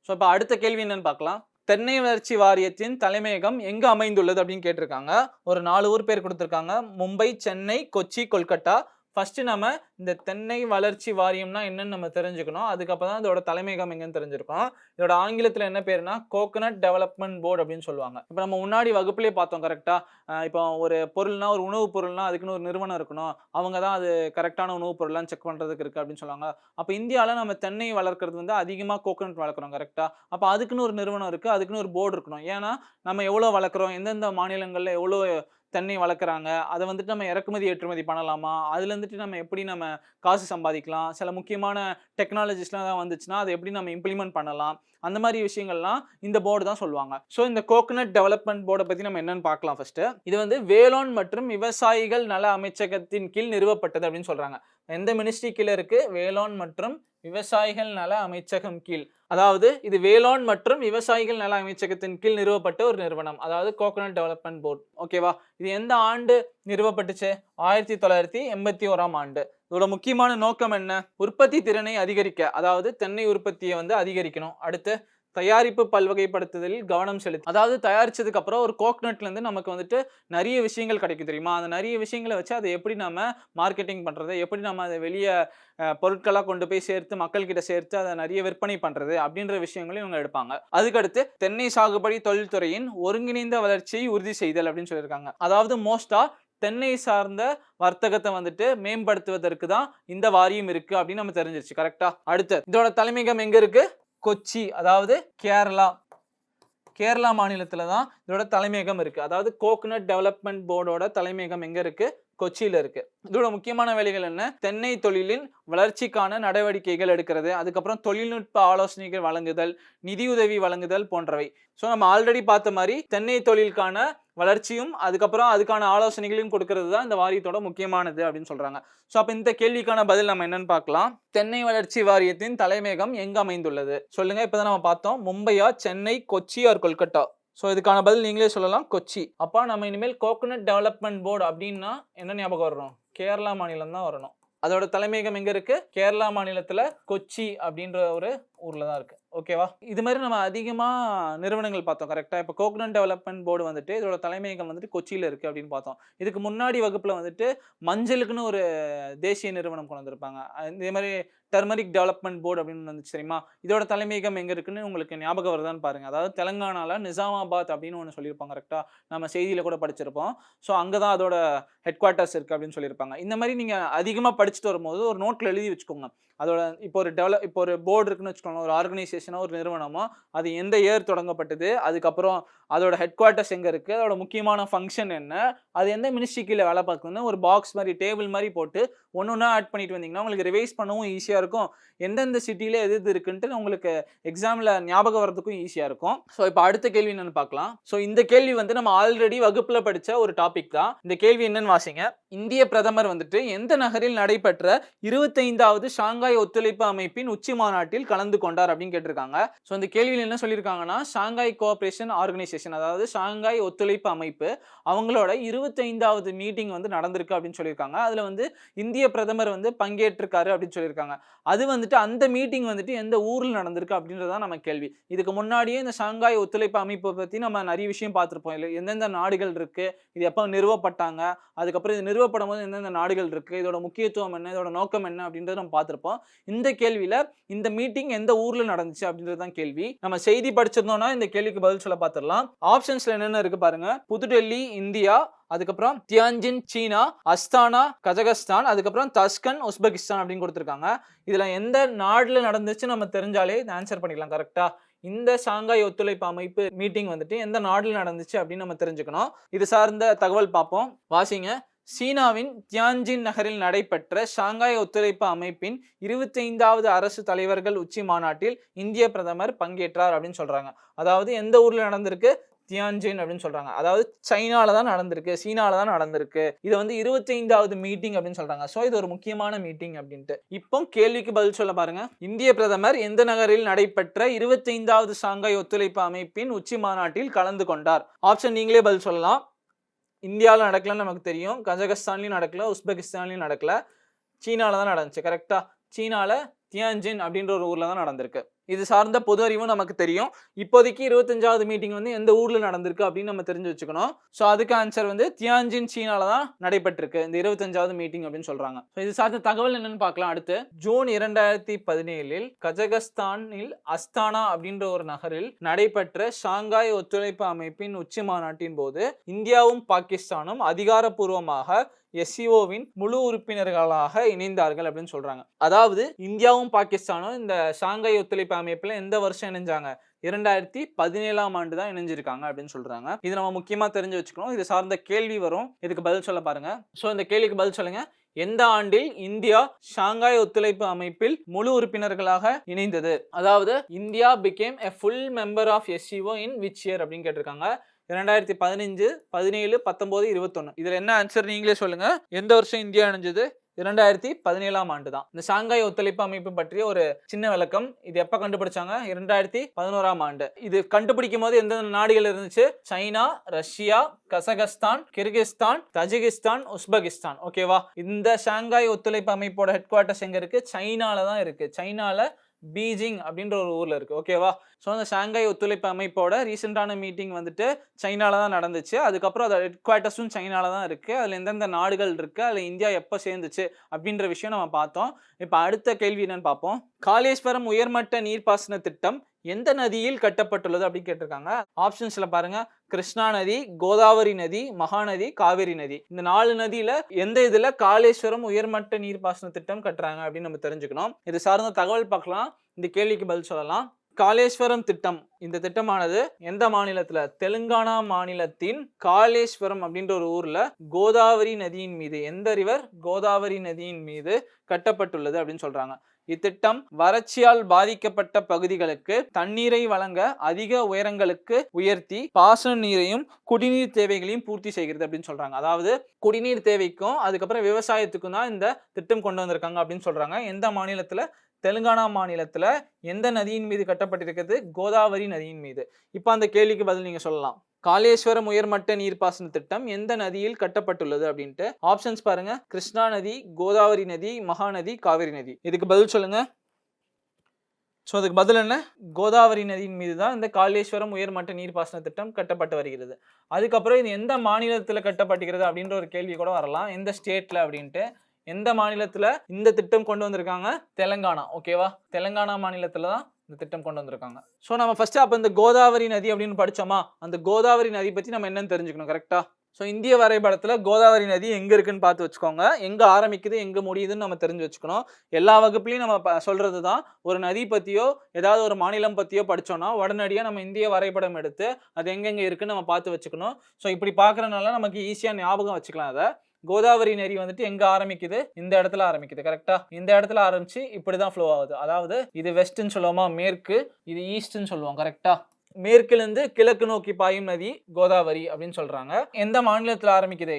ஸோ இப்போ அடுத்த கேள்வி என்னன்னு பார்க்கலாம். தென்னை வளர்ச்சி வாரியத்தின் தலைமையகம் எங்க அமைந்துள்ளது அப்படின்னு கேட்டிருக்காங்க. ஒரு 4 ஊர் பேர் கொடுத்திருக்காங்க. மும்பை, சென்னை, கொச்சி, கொல்கட்டா. ஃபர்ஸ்ட் நம்ம இந்த தென்னை வளர்ச்சி வாரியம்னா என்னன்னு நம்ம தெரிஞ்சுக்கணும். அதுக்கப்புறம் தான் இதோட தலைமையகம் எங்கன்னு தெரிஞ்சிருக்கோம். இதோட ஆங்கிலத்தில் என்ன பேருனா கோகனட் டெவலப்மெண்ட் போர்டு அப்படின்னு சொல்லுவாங்க. இப்போ நம்ம முன்னாடி வகுப்புலேயே பார்த்தோம் கரெக்டா? இப்போ ஒரு பொருள்னா, ஒரு உணவு பொருள்னா அதுக்குன்னு ஒரு நிறுவனம் இருக்கணும். அவங்க தான் அது கரெக்டான உணவுப் பொருள்லாம் செக் பண்ணுறதுக்கு இருக்குது அப்படின்னு சொல்லுவாங்க. அப்போ இந்தியாவில் நம்ம தென்னை வளர்க்குறது வந்து அதிகமாக கோகனட் வளர்க்குறோம் கரெக்டாக? அப்போ அதுக்குன்னு ஒரு நிறுவனம் இருக்குது, அதுக்குன்னு ஒரு போர்டு இருக்கணும். ஏன்னா நம்ம எவ்வளோ வளர்க்குறோம், எந்தெந்த மாநிலங்களில் எவ்வளோ தென்னை வளர்க்குறாங்க, அதை வந்துட்டு நம்ம இறக்குமதி ஏற்றுமதி பண்ணலாமா, அதில் வந்துட்டு நம்ம எப்படி நம்ம காசு சம்பாதிக்கலாம், சில முக்கியமான டெக்னாலஜிஸ்லாம் தான் வந்துச்சுன்னா அதை எப்படி நம்ம இம்ப்ளிமெண்ட் பண்ணலாம், அந்த மாதிரி விஷயங்கள்லாம் இந்த போர்டு தான் சொல்லுவாங்க. ஸோ இந்த கோகனட் டெவலப்மெண்ட் போர்டை பற்றி நம்ம என்னன்னு பார்க்கலாம். ஃபர்ஸ்ட் இது வந்து வேளாண் மற்றும் விவசாயிகள் நல அமைச்சகத்தின் கீழ் நிறுவப்பட்டது அப்படின்னு சொல்றாங்க. எந்த மினிஸ்ட்ரி கீழே இருக்கு? வேளாண் மற்றும் விவசாயிகள் நல அமைச்சகம் கீழ். அதாவது இது வேளாண் மற்றும் விவசாயிகள் நல அமைச்சகத்தின் கீழ் நிறுவப்பட்ட ஒரு நிறுவனம், அதாவது கோகனட் டெவலப்மெண்ட் போர்டு. ஓகேவா? இது எந்த ஆண்டு நிறுவப்பட்டுச்சு? 1981ஆம் ஆண்டு. இதோட முக்கியமான நோக்கம் என்ன? உற்பத்தி திறனை அதிகரிக்க, அதாவது தென்னை உற்பத்தியை வந்து அதிகரிக்கணும். அடுத்து தயாரிப்பு பல்வகைப்படுத்துதலில் கவனம் செலுத்து, அதாவது தயாரிச்சதுக்கு அப்புறம் ஒரு கோகனட்ல இருந்து நமக்கு வந்துட்டு நிறைய விஷயங்கள் கிடைக்கும் தெரியுமா, அந்த நிறைய விஷயங்களை வச்சு அதை எப்படி நம்ம மார்க்கெட்டிங் பண்றது, எப்படி நம்ம அதை வெளியே பொருட்களாக கொண்டு போய் சேர்த்து மக்கள்கிட்ட சேர்த்து அதை நிறைய விற்பனை பண்றது அப்படின்ற விஷயங்களையும் இவங்க எடுப்பாங்க. அதுக்கடுத்து தென்னை சாகுபடி தொழில்துறையின் ஒருங்கிணைந்த வளர்ச்சியை உறுதி செய்தல் அப்படின்னு சொல்லியிருக்காங்க. அதாவது மோஸ்டா தென்னை சார்ந்த வர்த்தகத்தை வந்துட்டு மேம்படுத்துவதற்கு தான் இந்த வாரியம் இருக்கு அப்படின்னு நம்ம தெரிஞ்சிருச்சு. கரெக்டா? அடுத்து இதோட தலைமையகம் எங்க இருக்கு? கொச்சி, அதாவது கேரளா மாநிலத்துல தான் இதோட தலைமையகம் இருக்கு. அதாவது கோகனட் டெவலப்மெண்ட் போர்டோட தலைமையகம் எங்க இருக்கு? கொச்சியில இருக்கு. இதோட முக்கியமான வேலைகள் என்ன? தென்னை தொழிலின் வளர்ச்சிக்கான நடவடிக்கைகள் எடுக்கிறது, அதுக்கப்புறம் தொழில்நுட்ப ஆலோசனைகள் வழங்குதல், நிதியுதவி வழங்குதல் போன்றவை. ஸோ நம்ம ஆல்ரெடி பார்த்த மாதிரி தென்னை தொழிலுக்கான வளர்ச்சியும் அதுக்கப்புறம் அதுக்கான ஆலோசனைகளையும் கொடுக்கறது தான் இந்த வாரியத்தோட முக்கியமானது அப்படின்னு சொல்றாங்க. ஸோ அப்போ இந்த கேள்விக்கான பதில் நம்ம என்னன்னு பார்க்கலாம். தென்னை வளர்ச்சி வாரியத்தின் தலைமையகம் எங்க அமைந்துள்ளது சொல்லுங்க. இப்பதான் நம்ம பார்த்தோம், மும்பையா, சென்னை, கொச்சி ஆர் கொல்கட்டா. ஸோ இதுக்கான பதில் நீங்களே சொல்லலாம், கொச்சி. அப்பா நம்ம இனிமேல் கோகனட் டெவலப்மெண்ட் போர்டு அப்படின்னா என்ன ஞாபகம் வரணும்? கேரளா மாநிலம் தான் வரணும். அதோட தலைமையகம் எங்க இருக்கு? கேரளா மாநிலத்துல கொச்சி அப்படின்ற ஒரு ஊர்ல தான் இருக்கு. ஓகேவா? இது மாதிரி நம்ம அதிகமா நிறுவனங்கள் பார்த்தோம். கரெக்டா? இப்போ கோகனட் டெவலப்மெண்ட் போர்டு வந்துட்டு இதோட தலைமையகம் வந்துட்டு கொச்சியில இருக்கு அப்படின்னு பார்த்தோம். இதுக்கு முன்னாடி வகுப்புல வந்துட்டு மஞ்சளுக்குன்னு ஒரு தேசிய நிறுவனம் கொண்டு வந்திருப்பாங்க. இதே மாதிரி டர்மரிக் டெவலப்மெண்ட் போர்டு அப்படின்னு வந்துச்சு தெரியுமா? இதோட தலைமையகம் எங்க இருக்குன்னு உங்களுக்கு ஞாபகம் வருதான்னு பாருங்க. அதாவது தெலங்கானால நிசாமாபாத் அப்படின்னு ஒன்று சொல்லியிருப்பாங்க. கரெக்டா? நம்ம செய்தியில கூட படிச்சிருப்போம். ஸோ அங்கதான் அதோட ஹெட் குவார்ட்டர்ஸ் இருக்கு அப்படின்னு சொல்லியிருப்பாங்க. இந்த மாதிரி நீங்க அதிகமா படிச்சுட்டு வரும்போது ஒரு நோட்ல எழுதி வச்சுக்கோங்க. அதோட இப்போ ஒரு போர்டு இருக்குன்னு வச்சுக்கோங்க, ஒரு ஆர்கனைசேஷனோ ஒரு நிறுவனமோ, அது எந்த இயர் தொடங்கப்பட்டது, அதுக்கப்புறம் அதோட ஹெட் குவார்ட்டர்ஸ் எங்க இருக்கு, அதோட முக்கியமான ஃபங்க்ஷன் என்ன, அது எந்த மினிஸ்ட்ரி கீழே வேலை பார்க்கணும்னு ஒரு பாக்ஸ் மாதிரி டேபிள் மாதிரி போட்டு ஒன்னொன்னா ஆட் பண்ணிட்டு வந்தீங்கன்னா உங்களுக்கு ரிவைஸ் பண்ணவும் ஈஸியா இருக்கும். எந்தெந்த சிட்டியில எது இருக்குன்ட்டு உங்களுக்கு எக்ஸாம்ல ஞாபகம் வரதுக்கும் ஈஸியா இருக்கும். ஸோ இப்போ அடுத்த கேள்வி என்னன்னு பார்க்கலாம். ஸோ இந்த கேள்வி வந்து நம்ம ஆல்ரெடி வகுப்புல படிச்ச ஒரு டாபிக் தான். இந்த கேள்வி என்னன்னு வாசிங்க. இந்திய பிரதமர் வந்துட்டு எந்த நகரில் நடைபெற்ற 25வது ஷாங்காய் ஒத்துழைப்பு அமைப்பின் உச்சி மாநாட்டில் கலந்து கொண்டார் அப்படின்னு கேட்டிருக்காங்க. ஸோ இந்த கேள்வியில் என்ன சொல்லியிருக்காங்கன்னா, ஷாங்காய் கோஆபரேஷன் ஆர்கனைசேஷன், அதாவது ஷாங்காய் ஒத்துழைப்பு அமைப்பு, அவங்களோட 25வது மீட்டிங் வந்து நடந்திருக்கு அப்படின்னு சொல்லியிருக்காங்க. அதுல வந்து இந்திய பிரதமர் வந்து பங்கேற்றிருக்காரு அப்படின்னு சொல்லியிருக்காங்க. அது வந்துட்டு அந்த மீட்டிங் வந்துட்டு எந்த ஊர்ல நடந்திருக்கு அப்படின்றதான் நம்ம கேள்வி. இதுக்கு முன்னாடியே இந்த ஷாங்காய் ஒத்துழைப்பு அமைப்பை பத்தி நம்ம நிறைய விஷயம் பார்த்திருப்போம். இல்லை எந்தெந்த நாடுகள் இருக்கு, இது எப்போ நிறுவப்பட்டாங்க, அதுக்கப்புறம் இது நிறுவப்படும் போது எந்தெந்த நாடுகள் இருக்கு, இதோட முக்கியத்துவம் என்ன, இதோட நோக்கம் என்ன அப்படின்றத நம்ம பார்த்திருப்போம். இந்த கேள்வியில இந்த மீட்டிங் எந்த ஊர்ல நடந்துச்சு அப்படின்றதுதான் கேள்வி. நம்ம செய்தி படிச்சிருந்தோம்னா இந்த கேள்விக்கு பதில் சொல்ல பார்த்துடலாம். ஆப்ஷன்ஸ்ல என்னென்ன இருக்கு பாருங்க. புதுடெல்லி இந்தியா, அதுக்கப்புறம் தியான்ஜின் சீனா, அஸ்தானா கஜகஸ்தான், அதுக்கப்புறம் தஸ்கன் உஸ்பெகிஸ்தான் அப்படின்னு கொடுத்துருக்காங்க. இதுல எந்த நாடுல நடந்துச்சு நம்ம தெரிஞ்சாலே ஆன்சர் பண்ணிக்கலாம். கரெக்டா? இந்த ஷாங்காய் ஒத்துழைப்பு அமைப்பு மீட்டிங் வந்துட்டு எந்த நாடுல நடந்துச்சு அப்படின்னு நம்ம தெரிஞ்சுக்கணும். இது சார்ந்த தகவல் பார்ப்போம், வாசிங்க. சீனாவின் தியான்ஜின் நகரில் நடைபெற்ற ஷாங்காய் ஒத்துழைப்பு அமைப்பின் 25வது அரசு தலைவர்கள் உச்சி மாநாட்டில் இந்திய பிரதமர் பங்கேற்றார் அப்படின்னு சொல்றாங்க. அதாவது எந்த ஊர்ல நடந்திருக்கு? தியான்ஜின் அப்படின்னு சொல்றாங்க. அதாவது சைனால தான் நடந்திருக்கு, சீனால தான் நடந்திருக்கு. இது வந்து 25வது மீட்டிங் அப்படின்னு சொல்றாங்க. சோ இது ஒரு முக்கியமான மீட்டிங் அப்படின்ட்டு. இப்போ கேள்விக்கு பதில் சொல்ல பாருங்க. இந்திய பிரதமர் எந்த நகரில் நடைபெற்ற 25வது ஷாங்காய் ஒத்துழைப்பு அமைப்பின் உச்சி மாநாட்டில் கலந்து கொண்டார்? ஆப்ஷன் நீங்களே பதில் சொல்லலாம். இந்தியாவில் நடக்கலன்னு நமக்கு தெரியும், கஜகஸ்தான்லயும் நடக்கல, உஸ்பெகிஸ்தான்லயும் நடக்கல, சீனால தான் நடந்துச்சு. கரெக்டா? சீனால தியான்ஜின் அப்படின்ற ஒரு ஊர்ல தான் நடந்திருக்கு. இது சார்ந்த பொது அறிவும் நமக்கு தெரியும். இப்போதைக்கு 25வது மீட்டிங் வந்து எந்த ஊர்ல நடந்திருக்கு அப்படின்னு நம்ம தெரிஞ்சு வச்சுக்கணும். ஸோ அதுக்கு ஆன்சர் வந்து தியான்ஜின் சீனால தான் நடைபெற்றிருக்கு இந்த 25வது மீட்டிங் அப்படின்னு சொல்றாங்க. இது சார்ந்த தகவல் என்னன்னு பார்க்கலாம். அடுத்து ஜூன் 2017 கஜகஸ்தானில் அஸ்தானா அப்படின்ற ஒரு நகரில் நடைபெற்ற ஷாங்காய் ஒத்துழைப்பு அமைப்பின் உச்சி மாநாட்டின் போது இந்தியாவும் பாகிஸ்தானும் அதிகாரப்பூர்வமாக எஸ்சிஓவின் முழு உறுப்பினர்களாக இணைந்தார்கள் அப்படின்னு சொல்றாங்க. அதாவது இந்தியாவும் பாகிஸ்தானும் இந்த ஷாங்காய் ஒத்துழைப்பு அமைப்புல எந்த வருஷம் இணைஞ்சாங்க? 2017ஆம் ஆண்டு தான் இணைஞ்சிருக்காங்க அப்படின்னு சொல்றாங்க. இது நம்ம முக்கியமா தெரிஞ்சு வச்சுக்கணும். இது சார்ந்த கேள்வி வரும், இதுக்கு பதில் சொல்ல பாருங்க. ஸோ இந்த கேள்விக்கு பதில் சொல்லுங்க. எந்த ஆண்டில் இந்தியா ஷாங்காய் ஒத்துழைப்பு அமைப்பில் முழு உறுப்பினர்களாக இணைந்தது? அதாவது India became a full member of SCO in which year அப்படின்னு கேட்டிருக்காங்க. 2015, 17, 19, 21. இதுல என்ன ஆன்சர் நீங்களே சொல்லுங்க. எந்த வருஷம் இந்தியா இணைஞ்சது? 2017ஆம் ஆண்டு தான். இந்த ஷாங்காய் ஒத்துழைப்பு அமைப்பு பற்றிய ஒரு சின்ன விளக்கம். இது எப்ப கண்டுபிடிச்சாங்க? 2011ஆம் ஆண்டு. இது கண்டுபிடிக்கும் போது எந்தெந்த நாடுகள் இருந்துச்சு? China, Russia, Kazakhstan, Kyrgyzstan, Tajikistan, Uzbekistan. ஓகேவா? இந்த ஷாங்காய் ஒத்துழைப்பு அமைப்போட ஹெட் குவார்ட்டர்ஸ் எங்க இருக்கு? சைனால தான் இருக்கு. சைனால பீஜிங் அப்படின்ற ஒரு ஊர்ல இருக்கு. ஓகேவா? ஸோ அந்த ஷாங்காய் ஒத்துழைப்பு அமைப்போட ரீசெண்டான மீட்டிங் வந்துட்டு சைனால தான் நடந்துச்சு. அதுக்கப்புறம் அதோட ஹெட் குவார்ட்டர்ஸும் சைனால தான் இருக்கு. அதில் எந்தெந்த நாடுகள் இருக்கு, அதில் இந்தியா எப்போ சேர்ந்துச்சு அப்படின்ற விஷயம் நம்ம பார்த்தோம். இப்போ அடுத்த கேள்வி என்னன்னு பார்ப்போம். காளேஸ்வரம் உயர்மட்ட நீர்ப்பாசன திட்டம் எந்த நதியில் கட்டப்பட்டுள்ளது அப்படின்னு கேட்டிருக்காங்க. ஆப்ஷன்ஸ்ல பாருங்க. கிருஷ்ணா நதி, கோதாவரி நதி, மகாநதி, காவேரி நதி. இந்த 4 நதியில எந்த இதுல காளேஸ்வரம் உயர்மட்ட நீர்ப்பாசன திட்டம் கட்டுறாங்க அப்படின்னு நம்ம தெரிஞ்சுக்கணும். இது சார்ந்த தகவல் பார்க்கலாம். இந்த கேள்விக்கு பதில் சொல்லலாம். காளேஸ்வரம் திட்டம், இந்த திட்டமானது எந்த மாநிலத்துல? தெலுங்கானா மாநிலத்தின் காளேஸ்வரம் அப்படின்ற ஒரு ஊர்ல கோதாவரி நதியின் மீது, எந்த ரிவர்? கோதாவரி நதியின் மீது கட்டப்பட்டுள்ளது அப்படின்னு சொல்றாங்க. இத்திட்டம் வறட்சியால் பாதிக்கப்பட்ட பகுதிகளுக்கு தண்ணீரை வழங்க அதிக உயரங்களுக்கு உயர்த்தி பாசன நீரையும் குடிநீர் தேவைகளையும் பூர்த்தி செய்கிறது அப்படின்னு சொல்றாங்க. அதாவது குடிநீர் தேவைக்கும் அதுக்கப்புறம் விவசாயத்துக்கும் தான் இந்த திட்டம் கொண்டு வந்திருக்காங்க அப்படின்னு சொல்றாங்க. எந்த மாநிலத்துல? தெலுங்கானா மாநிலத்துல. எந்த நதியின் மீது கட்டப்பட்டிருக்கிறது? கோதாவரி நதியின் மீது. இப்போ அந்த கேள்விக்கு பதில் நீங்க சொல்லலாம். காளேஸ்வரம் உயர்மட்ட நீர்ப்பாசன திட்டம் எந்த நதியில் கட்டப்பட்டுள்ளது அப்படின்ட்டு ஆப்ஷன்ஸ் பாருங்க. கிருஷ்ணா நதி, கோதாவரி நதி, மகாநதி, காவேரி நதி. இதுக்கு பதில் சொல்லுங்க. ஸோ அதுக்கு பதில் என்ன? கோதாவரி நதியின் மீது தான் இந்த காளேஸ்வரம் உயர்மட்ட நீர்ப்பாசன திட்டம் கட்டப்பட்டு வருகிறது. அதுக்கப்புறம் இது எந்த மாநிலத்தில் கட்டப்பட்டுகிறது அப்படின்ற ஒரு கேள்வி கூட வரலாம். எந்த ஸ்டேட்ல அப்படின்ட்டு. எந்த மாநிலத்துல இந்த திட்டம் கொண்டு வந்திருக்காங்க? தெலுங்கானா. ஓகேவா? தெலுங்கானா மாநிலத்துல தான் இந்த திட்டம் கொண்டு வந்திருக்காங்க. ஸோ நம்ம ஃபர்ஸ்ட் அப்போ இந்த கோதாவரி நதி அப்படின்னு படிச்சோமா, அந்த கோதாவரி நதி பத்தி நம்ம என்னன்னு தெரிஞ்சுக்கணும். கரெக்டா? ஸோ இந்திய வரைபடத்துல கோதாவரி நதி எங்க இருக்குன்னு பார்த்து வச்சுக்கோங்க. எங்க ஆரம்பிக்குது, எங்க முடியுதுன்னு நம்ம தெரிஞ்சு வச்சுக்கணும். எல்லா வகுப்புலையும் நம்ம சொல்றது தான். ஒரு நதி பத்தியோ ஏதாவது ஒரு மாநிலம் பத்தியோ படிச்சோம்னா உடனடியாக நம்ம இந்திய வரைபடம் எடுத்து அது எங்கெங்க இருக்குன்னு நம்ம பார்த்து வச்சுக்கணும். ஸோ இப்படி பார்க்கறதுனால நமக்கு ஈஸியா ஞாபகம் வச்சுக்கலாம். அதை கோதாவரி நதி வந்துட்டு எங்க ஆரம்பிக்குது? இந்த இடத்துல ஆரம்பிக்குது. கரெக்டா? இந்த இடத்துல ஆரம்பிச்சு இப்படிதான் ஃப்ளோ ஆகுது. அதாவது இது வெஸ்ட்ன்னு சொல்லுவோமா, மேற்கு, இது ஈஸ்ட்ன்னு சொல்லுவோம். கரெக்டா? மேற்குல இருந்து கிழக்கு நோக்கி பாயும் நதி கோதாவரி அப்படின்னு சொல்றாங்க. எந்த மாநிலத்துல ஆரம்பிக்குது?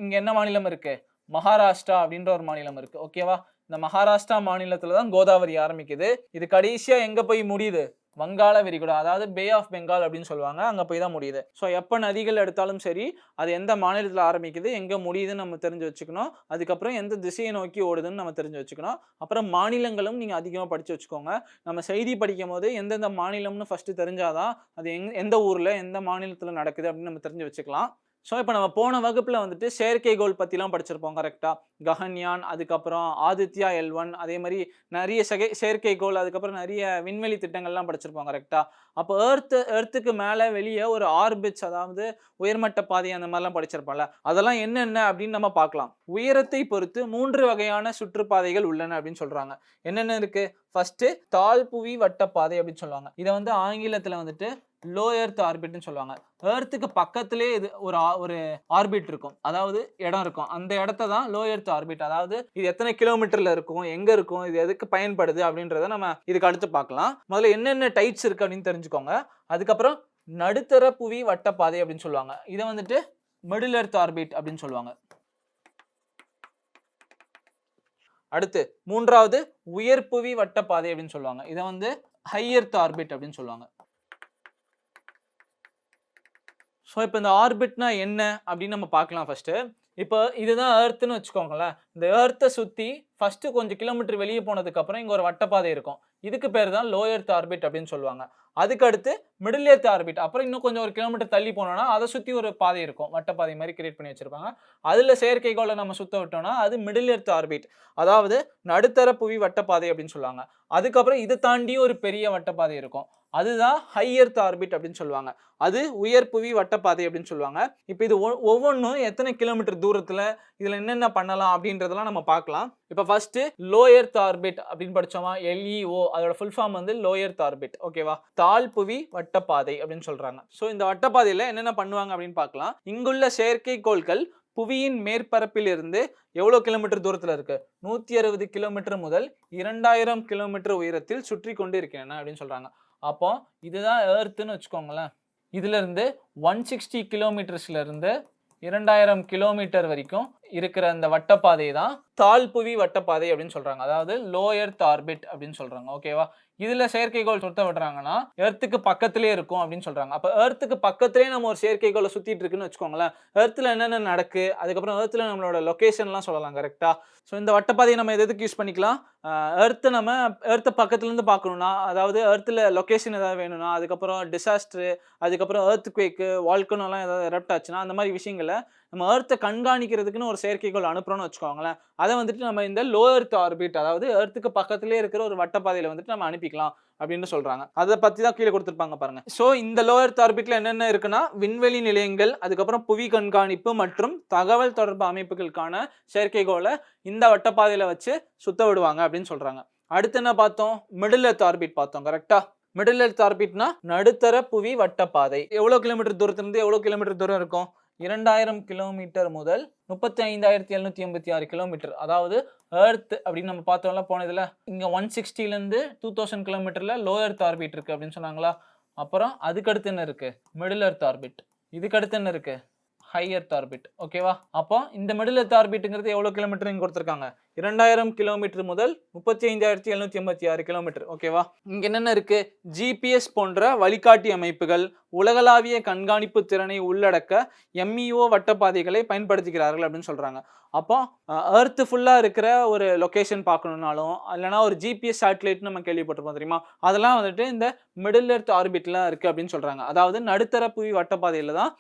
இங்க என்ன மாநிலம் இருக்கு? மகாராஷ்டிரா அப்படின்ற ஒரு மாநிலம் இருக்கு. ஓகேவா? இந்த மகாராஷ்டிரா மாநிலத்துல தான் கோதாவரி ஆரம்பிக்குது. இது கடைசியா எங்க போய் முடியுது? வங்காள விரிகுடா, அதாவது பே ஆஃப் பெங்கால் அப்படின்னு சொல்லுவாங்க. அங்க போய் தான் முடியுது. ஸோ எப்போ நதிகள் எடுத்தாலும் சரி, அது எந்த மாநிலத்தில் ஆரம்பிக்குது, எங்க முடியுதுன்னு நம்ம தெரிஞ்சு வச்சுக்கணும். அதுக்கப்புறம் எந்த திசையை நோக்கி ஓடுதுன்னு நம்ம தெரிஞ்சு வச்சுக்கணும். அப்புறம் மாநிலங்களும் நீங்க அதிகமாக படிச்சு வச்சுக்கோங்க. நம்ம செய்தி படிக்கும் போது எந்தெந்த மாநிலம்னு ஃபர்ஸ்ட் தெரிஞ்சாதான் அது எந்த ஊர்ல எந்த மாநிலத்தில் நடக்குது அப்படின்னு நம்ம தெரிஞ்சு வச்சுக்கலாம். ஸோ இப்போ நம்ம போன வகுப்பில் வந்துட்டு செயற்கைக்கோள் பற்றிலாம் படிச்சிருப்போம். கரெக்டாக? ககன்யான், அதுக்கப்புறம் ஆதித்யா L1, அதே மாதிரி நிறைய செயற்கைக்கோள், அதுக்கப்புறம் நிறைய விண்வெளி திட்டங்கள்லாம் படிச்சிருப்போம். கரெக்டாக? அப்போ எர்த்துக்கு மேலே வெளியே ஒரு ஆர்பிட்ஸ், அதாவது உயர்மட்ட பாதை, அந்த மாதிரிலாம் படிச்சிருப்போம்ல. அதெல்லாம் என்னென்ன அப்படின்னு நம்ம பார்க்கலாம். உயரத்தை பொறுத்து 3 வகையான சுற்றுப்பாதைகள் உள்ளன அப்படின்னு சொல்கிறாங்க. என்னென்ன இருக்குது? ஃபர்ஸ்ட்டு தாழ்புவி வட்டப்பாதை அப்படின்னு சொல்லுவாங்க. இதை வந்து ஆங்கிலத்தில் வந்துட்டு லோ எர்த் ஆர்பிட்னு சொல்லுவாங்க. எர்த்துக்கு பக்கத்திலே இது ஒரு ஆர்பிட் இருக்கும், அதாவது இடம் இருக்கும். அந்த இடத்த தான் லோ எர்த் ஆர்பிட். அதாவது இது எத்தனை கிலோமீட்டர்ல இருக்கும், எங்க இருக்கும், இது எதுக்கு பயன்படுது அப்படின்றத நம்ம இதுக்கு அடுத்து பார்க்கலாம். முதல்ல என்னென்ன டைப்ஸ் இருக்கு அப்படின்னு தெரிஞ்சுக்கோங்க. அதுக்கப்புறம் நடுத்தர புவி வட்டப்பாதை அப்படின்னு சொல்லுவாங்க. இதை வந்துட்டு மிடில் எர்த் ஆர்பிட் அப்படின்னு சொல்லுவாங்க. அடுத்து 3வது உயர்புவி வட்டப்பாதை அப்படின்னு சொல்லுவாங்க. இதை வந்து ஹை எர்த் ஆர்பிட் அப்படின்னு சொல்லுவாங்க. ஸோ இப்போ இந்த ஆர்பிட்னா என்ன அப்படின்னு நம்ம பார்க்கலாம். ஃபர்ஸ்ட்டு இப்போ இதுதான் எர்த்துன்னு வச்சுக்கோங்களேன். இந்த எர்த்தை சுற்றி ஃபர்ஸ்ட் கொஞ்சம் கிலோமீட்டர் வெளியே போனதுக்கப்புறம் இங்கே ஒரு வட்டப்பாதை இருக்கும். இதுக்கு பேர் தான் லோ எர்த் ஆர்பிட் அப்படின்னு சொல்லுவாங்க. அதுக்கு அடுத்து மிடில் எர்த் ஆர்பிட். அப்புறம் இன்னும் கொஞ்சம் ஒரு கிலோமீட்டர் தள்ளி போனோம்னா அதை சுற்றி ஒரு பாதை இருக்கும், வட்டப்பாதை மாதிரி கிரியேட் பண்ணி வச்சிருப்பாங்க. அதில் செயற்கைக்கோளை நம்ம சுத்த விட்டோம்னா அது மிடில் எர்த் ஆர்பிட், அதாவது நடுத்தர புவி வட்டப்பாதை அப்படின்னு சொல்லுவாங்க. அதுக்கப்புறம் இதை தாண்டி ஒரு பெரிய வட்டப்பாதை இருக்கும், அதுதான் ஹை எர்த் ஆர்பிட் அப்படின்னு சொல்லுவாங்க. அது உயர் புவி வட்டப்பாதை அப்படின்னு சொல்லுவாங்க. இப்போ இது ஒவ்வொன்றும் எத்தனை கிலோமீட்டர் தூரத்துல இதுல என்னென்ன பண்ணலாம் அப்படின்றதெல்லாம் நம்ம பார்க்கலாம். இப்போ ஃபர்ஸ்ட் லோ எர்த் ஆர்பிட் அப்படின்னு படிச்சோமா, LEO அதோட ஃபுல் ஃபார்ம் வந்து லோ எர்த் ஆர்பிட். ஓகேவா, தாழ்புவி வட்டப்பாதை அப்படின்னு சொல்றாங்க. ஸோ இந்த வட்டப்பாதையில என்னென்ன பண்ணுவாங்க அப்படின்னு பார்க்கலாம். இங்குள்ள செயற்கைக்கோள்கள் புவியின் மேற்பரப்பில் இருந்து எவ்வளோ கிலோமீட்டர் தூரத்தில் இருக்கு? 160 கிலோமீட்டர் முதல் 2000 கிலோமீட்டர் உயரத்தில் சுற்றி கொண்டு இருக்கிறேன் அப்படின்னு சொல்றாங்க. அப்போ இதுதான் எர்த்துன்னு வச்சுக்கோங்களேன். இதுல இருந்து 160 கிலோமீட்டர்ஸ்ல இருந்து 2000 கிலோமீட்டர் வரைக்கும் இருக்கிற அந்த வட்டப்பாதை தான் தாழ்புவி வட்டப்பாதை அப்படின்னு சொல்றாங்க. அதாவது லோ எர்த் ஆர்பிட் அப்படின்னு சொல்றாங்க. ஓகேவா, இதுல செயற்கைக்கோள் சுத்த விடுறாங்கன்னா எர்த்துக்கு பக்கத்திலே இருக்கும் அப்படின்னு சொல்றாங்க. அப்ப எர்த்துக்கு பக்கத்திலே நம்ம ஒரு செயற்கைக்கோளை சுத்திட்டு இருக்குன்னு வச்சுக்கோங்களேன். எர்த்துல என்னென்ன நடக்கு, அதுக்கப்புறம் எர்த்துல நம்மளோட லொகேஷன்லாம் சொல்லலாம். கரெக்டா? ஸோ இந்த வட்டப்பாதையை நம்ம எதுக்கு யூஸ் பண்ணிக்கலாம்? எர்த்தை பக்கத்துல இருந்து பார்க்கணும்னா, அதாவது எர்த்துல லொகேஷன் ஏதாவது வேணும்னா, அதுக்கப்புறம் டிசாஸ்டர், அதுக்கப்புறம் எர்த் குவேக்கு, வால்கனோலாம் ஏதாவது எரப்ட் ஆச்சுன்னா அந்த மாதிரி விஷயங்களை நம்ம எர்த்தை கண்காணிக்கிறதுக்குன்னு ஒரு செயற்கைக்கோள் அனுப்புறோம்னு வச்சுக்கோங்களேன். அதை வந்துட்டு நம்ம இந்த லோ எர்த் ஆர்பிட், அதாவது எர்த்துக்கு பக்கத்திலே இருக்கிற ஒரு வட்டப்பாதையில வந்துட்டு நம்ம அனுப்பிக்கலாம் அப்படின்னு சொல்றாங்க. அதை பத்தி தான் கீழே கொடுத்துருப்பாங்க பாருங்க. ஸோ இந்த லோ எர்த் ஆர்பிட்ல என்னென்ன இருக்குன்னா, விண்வெளி நிலையங்கள், அதுக்கப்புறம் புவி கண்காணிப்பு மற்றும் தகவல் தொடர்பு அமைப்புகளுக்கான செயற்கைக்கோளை இந்த வட்டப்பாதையில வச்சு சுத்த விடுவாங்க அப்படின்னு சொல்றாங்க. அடுத்து என்ன பார்த்தோம்? மிடில் எர்த் ஆர்பிட் பார்த்தோம். கரெக்டா? மிடில் எர்த் ஆர்பிட்னா நடுத்தர புவி வட்டப்பாதை. எவ்வளவு கிலோமீட்டர் தூரத்திலிருந்து எவ்வளவு கிலோமீட்டர் தூரம் இருக்கும்? 2000 கிலோமீட்டர் முதல் 35,786 கிலோமீட்டர். அதாவது எர்த் அப்படின்னு நம்ம பார்த்தோம்ல போனதுல, இங்க 160ல இருந்து 2000 கிலோமீட்டர்ல லோ எர்த் ஆர்பிட் இருக்கு அப்படின்னு சொன்னாங்களா. அப்புறம் அதுக்கடுத்து என்ன இருக்கு? Middle earth orbit. இதுக்கு அடுத்து என்ன இருக்கு? High earth orbit. ஓகேவா, அப்போ இந்த மிடில் எர்த் ஆர்பிட்ங்கிறது எவ்வளவு கிலோமீட்டர் இங்க கொடுத்துருக்காங்க? 2000 கிலோமீட்டர் முதல் 35,786 கிலோமீட்டர். ஓகேவா, இங்க என்னென்ன இருக்கு? GPS போன்ற வழிகாட்டி அமைப்புகள், உலகளாவிய கண்காணிப்பு திறனை உள்ளடக்க MEO வட்டப்பாதைகளை பயன்படுத்துகிறார்கள் அப்படின்னு சொல்றாங்க. அப்போ எர்த் ஃபுல்லா இருக்கிற ஒரு லொகேஷன் பார்க்கணும்னாலும், இல்லைனா ஒரு GPS சேட்டலைட் நம்ம கேள்விப்பட்டிருப்போம் தெரியுமா, அதெல்லாம் வந்துட்டு இந்த மிடில் எர்த் ஆர்பிட்ல இருக்கு அப்படின்னு சொல்றாங்க. அதாவது நடுத்தர புவி வட்டப்பாதையில தான்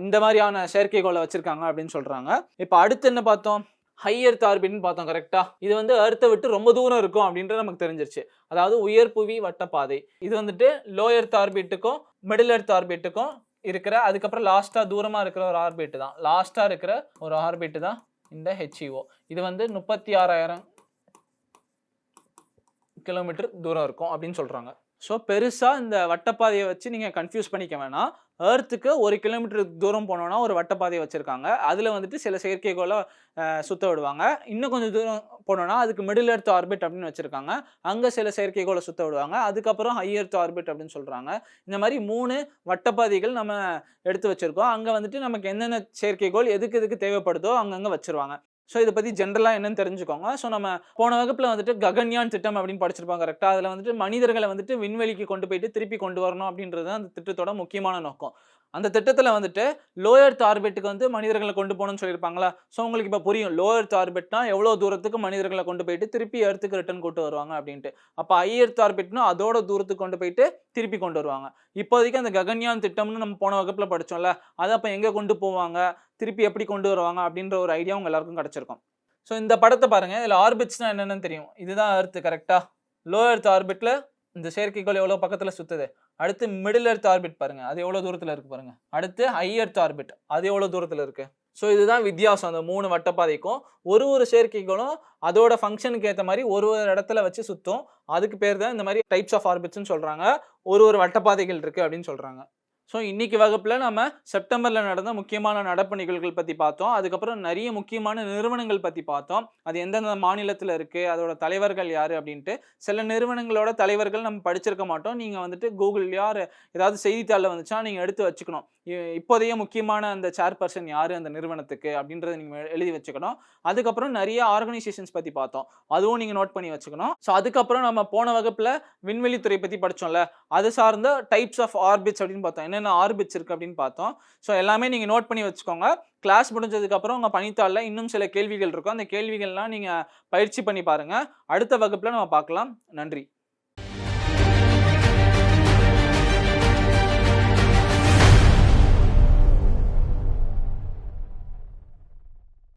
இந்த மாதிரியான செயற்கைக்கோளை வச்சிருக்காங்க அப்படின்னு சொல்றாங்க. இப்போ அடுத்து என்ன பார்த்தோம்? ஹை எர்த் ஆர்பிட்னு பார்த்தோம். கரெக்டா? இது வந்து எர்த்தை விட்டு ரொம்ப தூரம் இருக்கும் அப்படின்றது நமக்கு தெரிஞ்சிருச்சு. அதாவது உயர் புவி வட்டப்பாதை. இது வந்துட்டு லோ எர்த் ஆர்பிட்டுக்கும் மிடில் எர்த் ஆர்பிட்டுக்கும் இருக்கிற, அதுக்கப்புறம் லாஸ்டா தூரமா இருக்கிற ஒரு ஆர்பிட் தான். லாஸ்டா இருக்கிற ஒரு ஆர்பிட் தான் இந்த HEO. இது வந்து 36,000 கிலோமீட்டர் தூரம் இருக்கும் அப்படின்னு சொல்றாங்க. ஸோ பெருசாக இந்த வட்டப்பாதையை வச்சு நீங்கள் கன்ஃபியூஸ் பண்ணிக்க வேணாம். எர்த்துக்கு 1 கிலோமீட்டர் தூரம் போனோன்னா ஒரு வட்டப்பாதையை வச்சுருக்காங்க. அதில் வந்துட்டு சில செயற்கைக்கோளை சுத்த விடுவாங்க. இன்னும் கொஞ்சம் தூரம் போனோன்னா அதுக்கு மிடில் எர்த் ஆர்பிட் அப்படின்னு வச்சுருக்காங்க. அங்கே சில செயற்கைக்கோளை சுத்த விடுவாங்க. அதுக்கப்புறம் ஹை எர்த் ஆர்பிட் அப்படின்னு சொல்கிறாங்க. இந்த மாதிரி 3 வட்டப்பாதைகள் நம்ம எடுத்து வச்சுருக்கோம். அங்கே வந்துட்டு நமக்கு என்னென்ன செயற்கைக்கோள் எதுக்கு எதுக்கு தேவைப்படுதோ அங்கங்கே வச்சுருவாங்க. ஸோ இதை பற்றி ஜென்ரலாக என்னன்னு தெரிஞ்சுக்கோங்க. ஸோ நம்ம போன வகுப்பில் வந்துட்டு ககன்யான் திட்டம் அப்படின்னு படிச்சிருப்பாங்க. கரெக்டாக? அதில் வந்துட்டு மனிதர்களை வந்துட்டு விண்வெளிக்கு கொண்டு போயிட்டு திருப்பி கொண்டு வரணும் அப்படின்றது அந்த திட்டத்தோட முக்கியமான நோக்கம். அந்த திட்டத்தில் வந்துட்டு லோ எர்த் ஆர்பிட்டுக்கு வந்து மனிதர்களை கொண்டு போகணும்னு சொல்லியிருப்பாங்களா. ஸோ உங்களுக்கு இப்போ புரியும், லோ எர்த் ஆர்பிட்னா எவ்வளோ தூரத்துக்கு மனிதர்களை கொண்டு போயிட்டு திருப்பி எர்த்துக்கு ரிட்டர்ன் கொண்டு வருவாங்க அப்படின்ட்டு. அப்போ ஹை எர்த் ஆர்பிட்னா அதோட தூரத்துக்கு கொண்டு போயிட்டு திருப்பி கொண்டு வருவாங்க. இப்போதைக்கு அந்த ககன்யான் திட்டம்னு நம்ம போன வகுப்பில் படித்தோம்ல, அதை அப்போ எங்கே கொண்டு போவாங்க, திருப்பி எப்படி கொண்டு வருவாங்க அப்படின்ற ஒரு ஐடியா உங்க எல்லாருக்கும் கிடைச்சிருக்கும். ஸோ இந்த படத்தை பாருங்க. இதில் ஆர்பிட்ஸ்னா என்னென்னு தெரியும். இதுதான் எர்த். கரெக்டா? லோ எர்த் ஆர்பிட்ல இந்த செயற்கைக்கோள் எவ்வளோ பக்கத்தில் சுத்துது. அடுத்து மிடில் எர்த் ஆர்பிட் பாருங்க, அது எவ்வளோ தூரத்தில் இருக்கு பாருங்க. அடுத்து ஹை எர்த் ஆர்பிட், அது எவ்வளோ தூரத்தில் இருக்கு. ஸோ இதுதான் வித்தியாசம் அந்த 3 வட்டப்பாதைக்கும். ஒரு செயற்கைக்கோளும் அதோட ஃபங்க்ஷனுக்கு ஏற்ற மாதிரி ஒரு இடத்துல வச்சு சுத்தும். அதுக்கு பேர் தான் இந்த மாதிரி டைப்ஸ் ஆஃப் ஆர்பிட்ஸ்ன்னு சொல்றாங்க. ஒரு வட்டப்பாதைகள் இருக்கு அப்படின்னு சொல்றாங்க. ஸோ இன்னைக்கு வகுப்பில் நம்ம செப்டம்பரில் நடந்த முக்கியமான நடப்பு நிகழ்வுகள் பற்றி பார்த்தோம். அதுக்கப்புறம் நிறைய முக்கியமான நிறுவனங்கள் பற்றி பார்த்தோம். அது எந்தெந்த மாநிலத்தில் இருக்குது, அதோட தலைவர்கள் யார் அப்படின்ட்டு. சில நிறுவனங்களோட தலைவர்கள் நம்ம படிச்சிருக்க மாட்டோம். நீங்கள் வந்துட்டு கூகுள்லையோ ஏதாவது செய்தித்தாளில் வந்துச்சுன்னா நீங்கள் எடுத்து வச்சுக்கணும். இப்போதைய முக்கியமான அந்த சேர்பர்சன் யார் அந்த நிறுவனத்துக்கு அப்படின்றத நீங்கள் எழுதி வச்சுக்கணும். அதுக்கப்புறம் நிறைய ஆர்கனைசேஷன்ஸ் பற்றி பார்த்தோம், அதுவும் நீங்கள் நோட் பண்ணி வச்சுக்கணும். ஸோ அதுக்கப்புறம் நம்ம போன வகுப்பில் விண்வெளித்துறை பற்றி படித்தோம்ல, அது சார்ந்த டைப்ஸ் ஆஃப் ஆர்பிட்ஸ் அப்படின்னு பார்த்தோம். என்னென்ன ஆர்பிட்ஸ் இருக்குது அப்படின்னு பார்த்தோம். ஸோ எல்லாமே நீங்கள் நோட் பண்ணி வச்சுக்கோங்க. கிளாஸ் முடிஞ்சதுக்கப்புறம் உங்கள் பணித்தாளில் இன்னும் சில கேள்விகள் இருக்கும். அந்த கேள்விகள்லாம் நீங்கள் பயிற்சி பண்ணி பாருங்கள். அடுத்த வகுப்பில் நம்ம பார்க்கலாம். நன்றி.